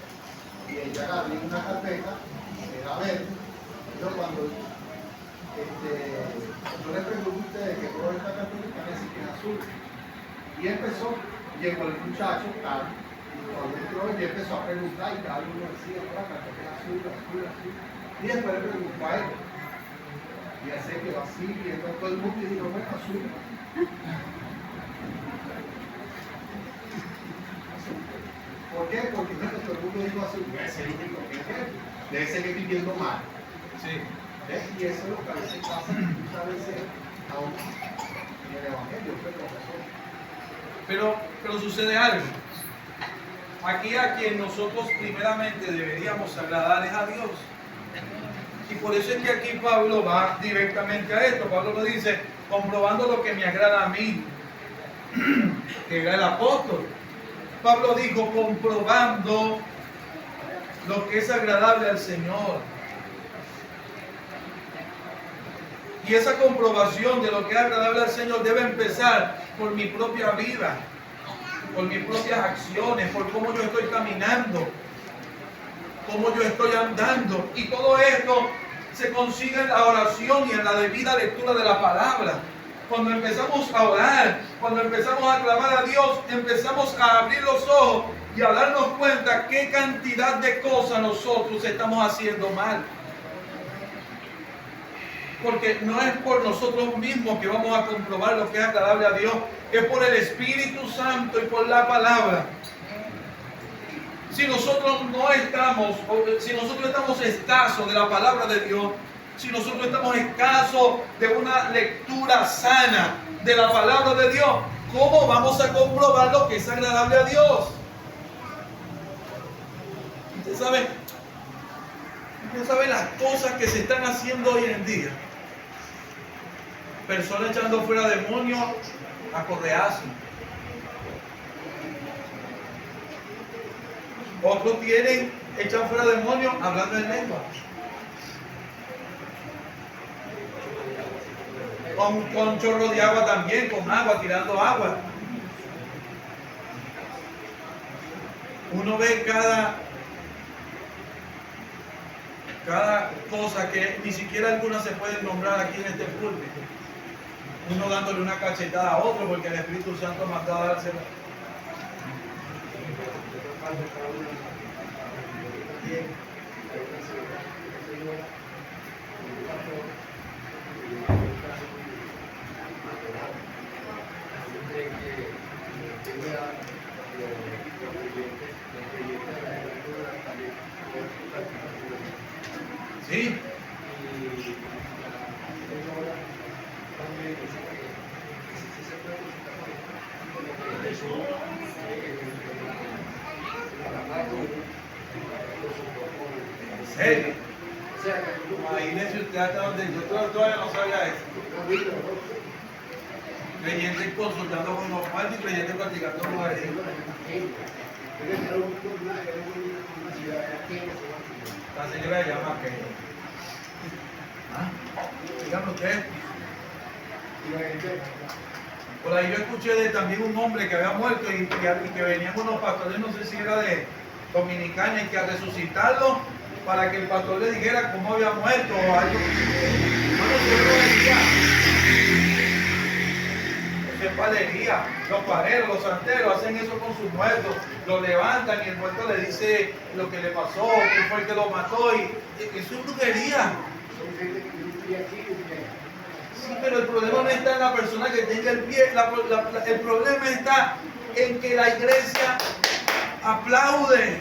Y ella agarró una carpeta, era verde, yo cuando yo le pregunto a ustedes que toda esta carpeta parece que es azul. Y empezó, llegó el muchacho, tal, y cuando entró, y empezó a preguntar, y cada uno decía, la carpeta es azul, azul, azul. Y después le preguntó a él. Y él se quedó así, viendo a todo el mundo y dijo, bueno, azul. ¿Por qué? Porque todo el mundo dijo azul, debe ser el único que es verde, debe ser que estoy viendo mal. Sí. ¿Ves? Y eso es lo que a veces pasa, muchas veces aún en el Evangelio, Pero sucede algo. Aquí a quien nosotros primeramente deberíamos agradar es a Dios. Y por eso es que aquí Pablo va directamente a esto. Pablo lo dice, comprobando lo que me agrada a mí, que era el apóstol. Pablo dijo, comprobando lo que es agradable al Señor. Y esa comprobación de lo que es agradable al Señor debe empezar por mi propia vida, por mis propias acciones, por cómo yo estoy caminando, cómo yo estoy andando. Y todo esto se consigue en la oración y en la debida lectura de la palabra. Cuando empezamos a orar, cuando empezamos a clamar a Dios, empezamos a abrir los ojos y a darnos cuenta qué cantidad de cosas nosotros estamos haciendo mal. Porque no es por nosotros mismos que vamos a comprobar lo que es agradable a Dios, es por el Espíritu Santo y por la palabra. Si nosotros no estamos, si nosotros estamos escasos de la palabra de Dios, si nosotros estamos escasos de una lectura sana de la palabra de Dios, ¿cómo vamos a comprobar lo que es agradable a Dios? Usted sabe las cosas que se están haciendo hoy en día. Personas echando fuera demonios a correazos. Otros echan fuera demonios hablando en lengua. Con chorro de agua también, con agua, tirando agua. Uno ve cada cosa que ni siquiera algunas se pueden nombrar aquí en este púlpito. Uno dándole una cachetada a otro porque el Espíritu Santo mandó a dársela. Sí. ¿En serio? Imagínese usted hasta donde yo todavía no sabía eso. Creyentes consultando con los muertos y creyentes practicando con el La señora se llama que. ¿Ah? Díganme usted. Por ahí yo escuché de también un hombre que había muerto y que venían unos pastores, no sé si era de Dominicana, y que a resucitarlo para que el pastor le dijera cómo había muerto o algo. Bueno, yo lo decía. Eso es palería. Los pareros, los santeros hacen eso con sus muertos. Lo levantan y el muerto le dice lo que le pasó, quién fue el que lo mató. Y eso es brujería. Sí, pero el problema no está en la persona que tenga el pie. El problema está en que la iglesia aplaude.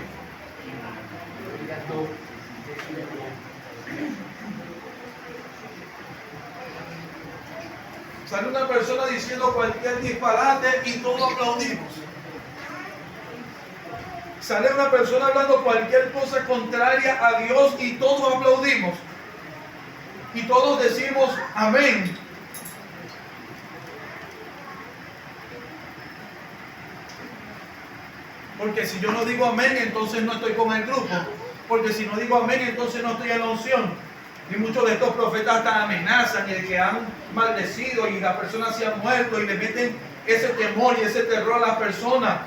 Sale una persona diciendo cualquier disparate y todos aplaudimos. Sale una persona hablando cualquier cosa contraria a Dios y todos aplaudimos. Y todos decimos amén. Porque si yo no digo amén, entonces no estoy con el grupo. Porque si no digo amén, entonces no estoy en la unción. Y muchos de estos profetas hasta amenazan y el que han maldecido y las personas se han muerto y le meten ese temor y ese terror a las personas.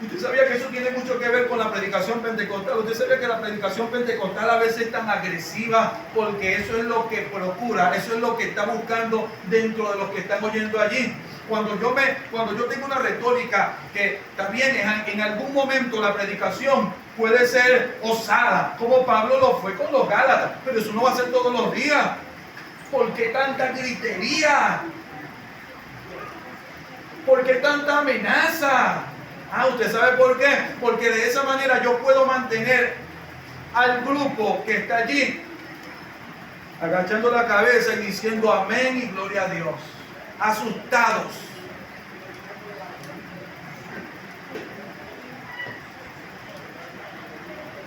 Usted sabía que eso tiene mucho que ver con la predicación pentecostal. Usted sabía que la predicación pentecostal a veces es tan agresiva porque eso es lo que procura, eso es lo que está buscando dentro de los que están oyendo allí. Cuando yo tengo una retórica que también en algún momento la predicación puede ser osada, como Pablo lo fue con los Gálatas, pero eso no va a ser todos los días. ¿Por qué tanta gritería? ¿Por qué tanta amenaza? ¿Usted sabe por qué? Porque de esa manera yo puedo mantener al grupo que está allí agachando la cabeza y diciendo amén y gloria a Dios, asustados.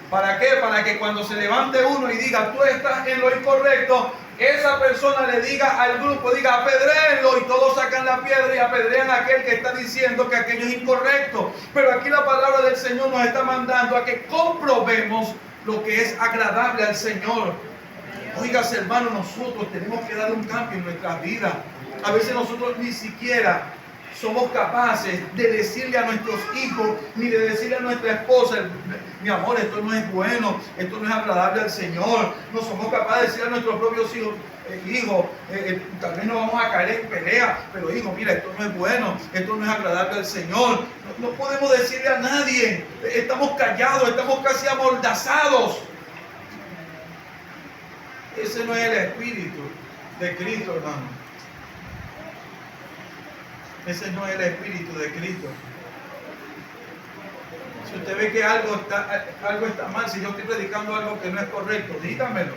¿Para qué? Para que cuando se levante uno y diga tú estás en lo incorrecto, esa persona le diga al grupo, diga apedréenlo, y todos sacan la piedra y apedrean a aquel que está diciendo que aquello es incorrecto. Pero aquí la palabra del Señor nos está mandando a que comprobemos lo que es agradable al Señor. Oigas, hermano, nosotros tenemos que dar un cambio en nuestras vidas. A veces nosotros ni siquiera somos capaces de decirle a nuestros hijos, ni de decirle a nuestra esposa, mi amor, esto no es bueno, esto no es agradable al Señor. No somos capaces de decirle a nuestros propios hijos, tal vez no vamos a caer en pelea, pero hijo, mira, esto no es bueno, esto no es agradable al Señor. No podemos decirle a nadie, estamos callados, estamos casi amordazados. Ese no es el espíritu de Cristo, hermano. Ese no es el espíritu de Cristo. Si usted ve que algo está mal, si yo estoy predicando algo que no es correcto, dígamelo.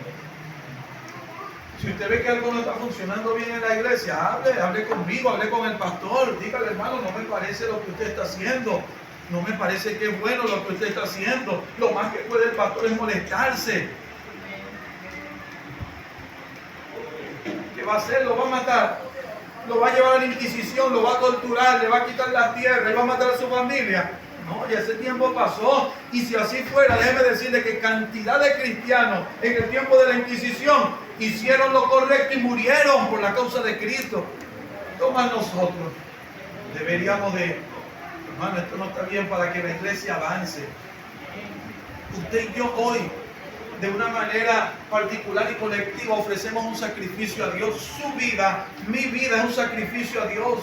Si usted ve que algo no está funcionando bien en la iglesia, hable conmigo, hable con el pastor, dígale, hermano, no me parece lo que usted está haciendo, no me parece que es bueno lo que usted está haciendo. Lo más que puede el pastor es molestarse. ¿Qué va a hacer? Lo va a matar. Lo va a llevar a la Inquisición, lo va a torturar, le va a quitar la tierra y va a matar a su familia. No, ya ese tiempo pasó. Y si así fuera, déjeme decirle que cantidad de cristianos en el tiempo de la Inquisición hicieron lo correcto y murieron por la causa de Cristo. Toma nosotros. Deberíamos de, hermano, esto no está bien para que la iglesia avance. Usted y yo hoy, de una manera particular y colectiva, ofrecemos un sacrificio a Dios. Su vida, mi vida es un sacrificio a Dios.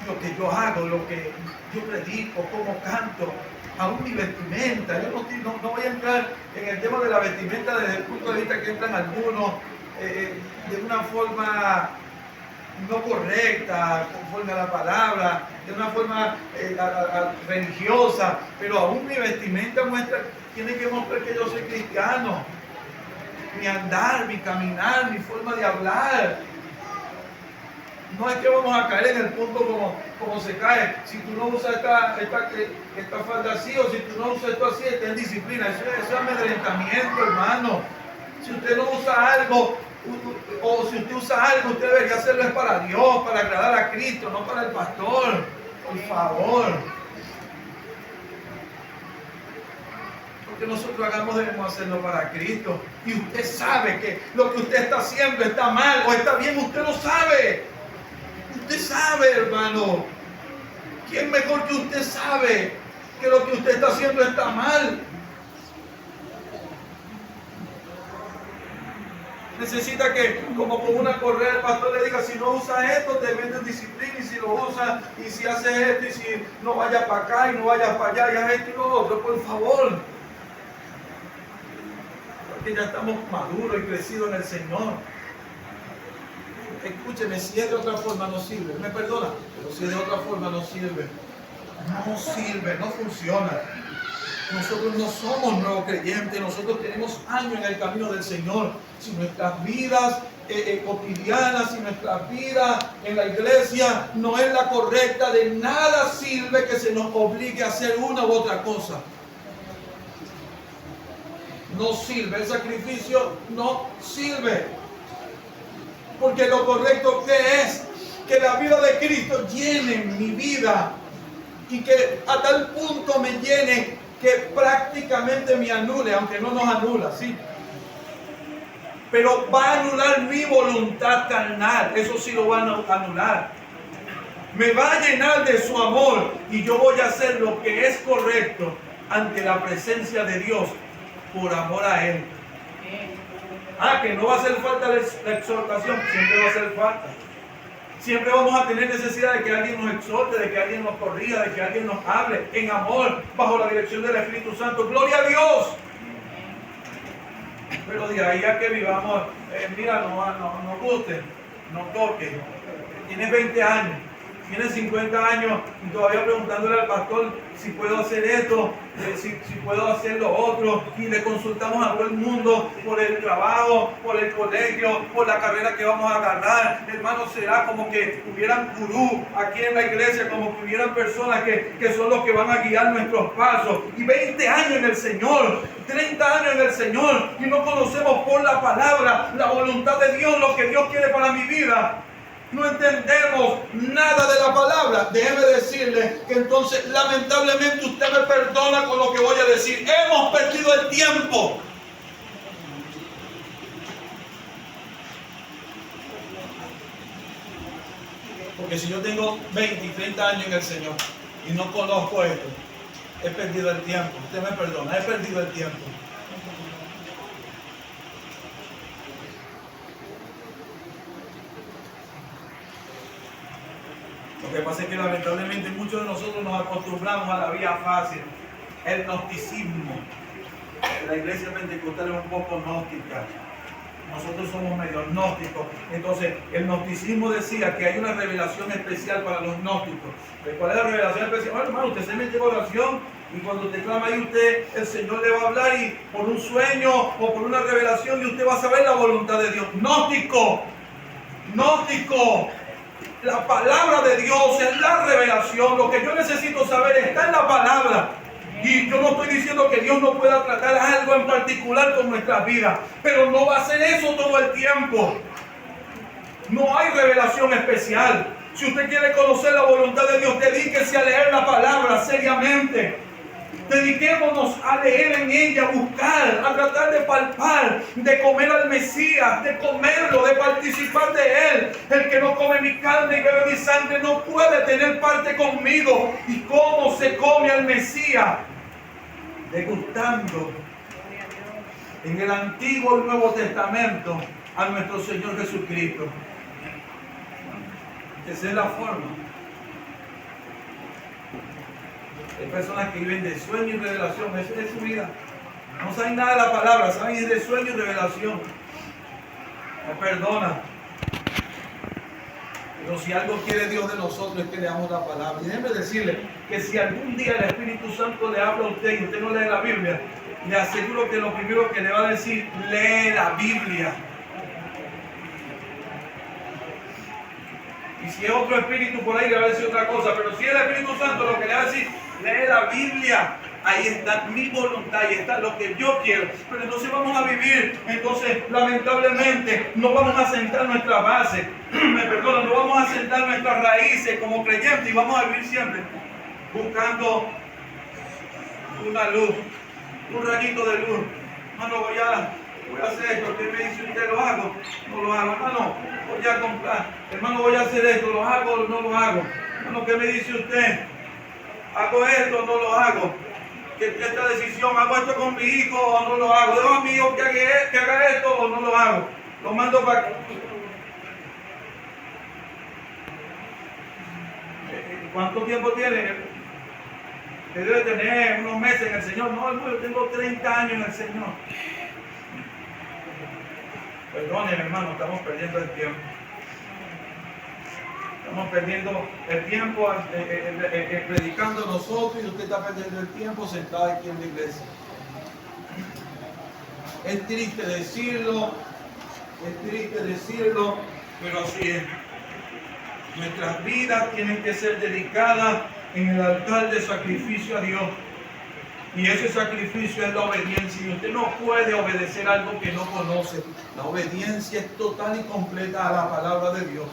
Lo que yo hago, lo que yo predico, cómo canto, aún mi vestimenta. Yo no voy a entrar en el tema de la vestimenta desde el punto de vista que entran algunos de una forma no correcta, conforme a la palabra, de una forma religiosa, pero aún mi vestimenta tiene que mostrar que yo soy cristiano. Mi andar, mi caminar, mi forma de hablar. No es que vamos a caer en el punto como se cae. Si tú no usas esta falda así, o si tú no usas esto así, está en disciplina. Eso es amedrentamiento, hermano. Si usted no usa algo o si usted usa algo, usted debería hacerlo es para Dios, para agradar a Cristo, no para el pastor. Por favor. Porque nosotros debemos hacerlo para Cristo. Y usted sabe que lo que usted está haciendo está mal o está bien, usted lo sabe. Usted sabe, hermano. ¿Quién mejor que usted sabe que lo que usted está haciendo está mal? Necesita que, como con una correa, el pastor le diga: si no usas esto, te metes disciplina, y si lo usas, y si haces esto, y si no vayas para acá, y no vayas para allá, y haz esto y lo otro, por favor. Porque ya estamos maduros y crecidos en el Señor. Escúcheme, si es de otra forma no sirve, me perdona, pero si es de otra forma no sirve. No sirve, no funciona. Nosotros no somos nuevos creyentes, nosotros tenemos años en el camino del Señor. Si nuestras vidas cotidianas, si nuestras vidas en la iglesia no es la correcta, de nada sirve que se nos obligue a hacer una u otra cosa. No sirve, el sacrificio no sirve. Porque lo correcto que es que la vida de Cristo llene mi vida y que a tal punto me llene que prácticamente me anule, aunque no nos anula, sí. Pero va a anular mi voluntad carnal, eso sí lo va a anular. Me va a llenar de su amor y yo voy a hacer lo que es correcto ante la presencia de Dios por amor a Él. Que no va a hacer falta la exhortación, siempre va a hacer falta. Siempre vamos a tener necesidad de que alguien nos exhorte, de que alguien nos corrija, de que alguien nos hable en amor, bajo la dirección del Espíritu Santo. ¡Gloria a Dios! Pero de ahí a que vivamos, mira, no guste, no toque. Tienes 20 años, tienes 50 años y todavía preguntándole al pastor si puedo hacer esto, si puedo hacer lo otro, y le consultamos a todo el mundo por el trabajo, por el colegio, por la carrera que vamos a agarrar. Hermano, será como que hubieran gurú aquí en la iglesia, como que hubieran personas que son los que van a guiar nuestros pasos. Y 20 años en el Señor, 30 años en el Señor, y no conocemos por la palabra la voluntad de Dios, lo que Dios quiere para mi vida. No entendemos nada de la palabra. Déjeme decirle que entonces lamentablemente usted me perdona con lo que voy a decir. Hemos perdido el tiempo. Porque si yo tengo 20 y 30 años en el Señor y no conozco esto, he perdido el tiempo. Usted me perdona, he perdido el tiempo. Lo que pasa es que lamentablemente muchos de nosotros nos acostumbramos a la vía fácil, el gnosticismo. La iglesia pentecostal es un poco gnóstica. Nosotros somos medio gnósticos. Entonces, el gnosticismo decía que hay una revelación especial para los gnósticos. ¿Cuál es la revelación especial? Bueno, hermano, usted se mete en oración y cuando te clama ahí usted, el Señor le va a hablar y por un sueño o por una revelación y usted va a saber la voluntad de Dios. Gnóstico. Gnóstico. La palabra de Dios es la revelación. Lo que yo necesito saber está en la palabra. Y yo no estoy diciendo que Dios no pueda tratar algo en particular con nuestras vidas, pero no va a ser eso todo el tiempo. No hay revelación especial. Si usted quiere conocer la voluntad de Dios, dedíquese a leer la palabra seriamente. Dediquémonos a leer en ella, a buscar, a tratar de palpar, de comer al Mesías, de comerlo, de participar de Él. El que no come mi carne y bebe mi sangre no puede tener parte conmigo. ¿Y cómo se come al Mesías? Degustando en el Antiguo y Nuevo Testamento a nuestro Señor Jesucristo. Esa es la forma. Hay personas que viven de sueño y revelación, esa es su vida. No saben nada de la palabra, saben de sueño y revelación. Me perdona. Pero si algo quiere Dios de nosotros es que leamos la palabra. Y déjeme decirle que si algún día el Espíritu Santo le habla a usted y usted no lee la Biblia, le aseguro que lo primero que le va a decir, lee la Biblia. Y si es otro espíritu por ahí, le va a decir otra cosa. Pero si es el Espíritu Santo, lo que le va a decir, lee la Biblia. ahí está mi voluntad, ahí está lo que yo quiero. Pero entonces vamos a vivir, entonces lamentablemente no vamos a sentar nuestra base, me perdonan, no vamos a sentar nuestras raíces como creyentes y vamos a vivir siempre buscando una luz, un rayito de luz. Hermano, voy a hacer esto, ¿qué me dice usted? ¿Lo hago? No lo hago. Hermano, voy a comprar. Hermano, voy a hacer esto, ¿lo hago o no lo hago? Hermano, ¿qué me dice usted? ¿Hago esto o no lo hago? ¿Qué esta decisión? ¿Hago esto con mi hijo o no lo hago? ¿Dejo a mi hijo que haga esto o no lo hago? Lo mando para... ¿Cuánto tiempo tiene? Usted debe tener unos meses en el Señor. No, hermano, yo tengo 30 años en el Señor. Perdónenme, hermano, estamos perdiendo el tiempo. Estamos perdiendo el tiempo predicando nosotros y usted está perdiendo el tiempo sentado aquí en la iglesia. Es triste decirlo, pero así es. Nuestras vidas tienen que ser dedicadas en el altar de sacrificio a Dios. Y ese sacrificio es la obediencia. Y usted no puede obedecer algo que no conoce. La obediencia es total y completa a la palabra de Dios.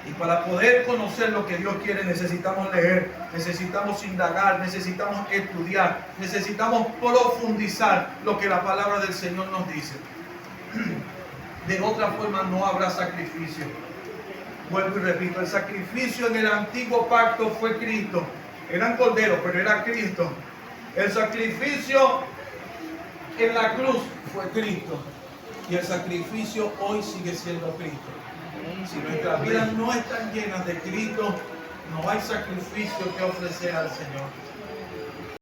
Y para poder conocer lo que Dios quiere necesitamos leer, necesitamos indagar, necesitamos estudiar, necesitamos profundizar lo que la palabra del Señor nos dice. De otra forma no habrá sacrificio. Vuelvo y repito, el sacrificio en el antiguo pacto fue Cristo. Eran corderos, pero era Cristo. El sacrificio en la cruz fue Cristo. Y el sacrificio hoy sigue siendo Cristo. Si nuestras vidas no están llenas de Cristo, no hay sacrificio que ofrecer al Señor.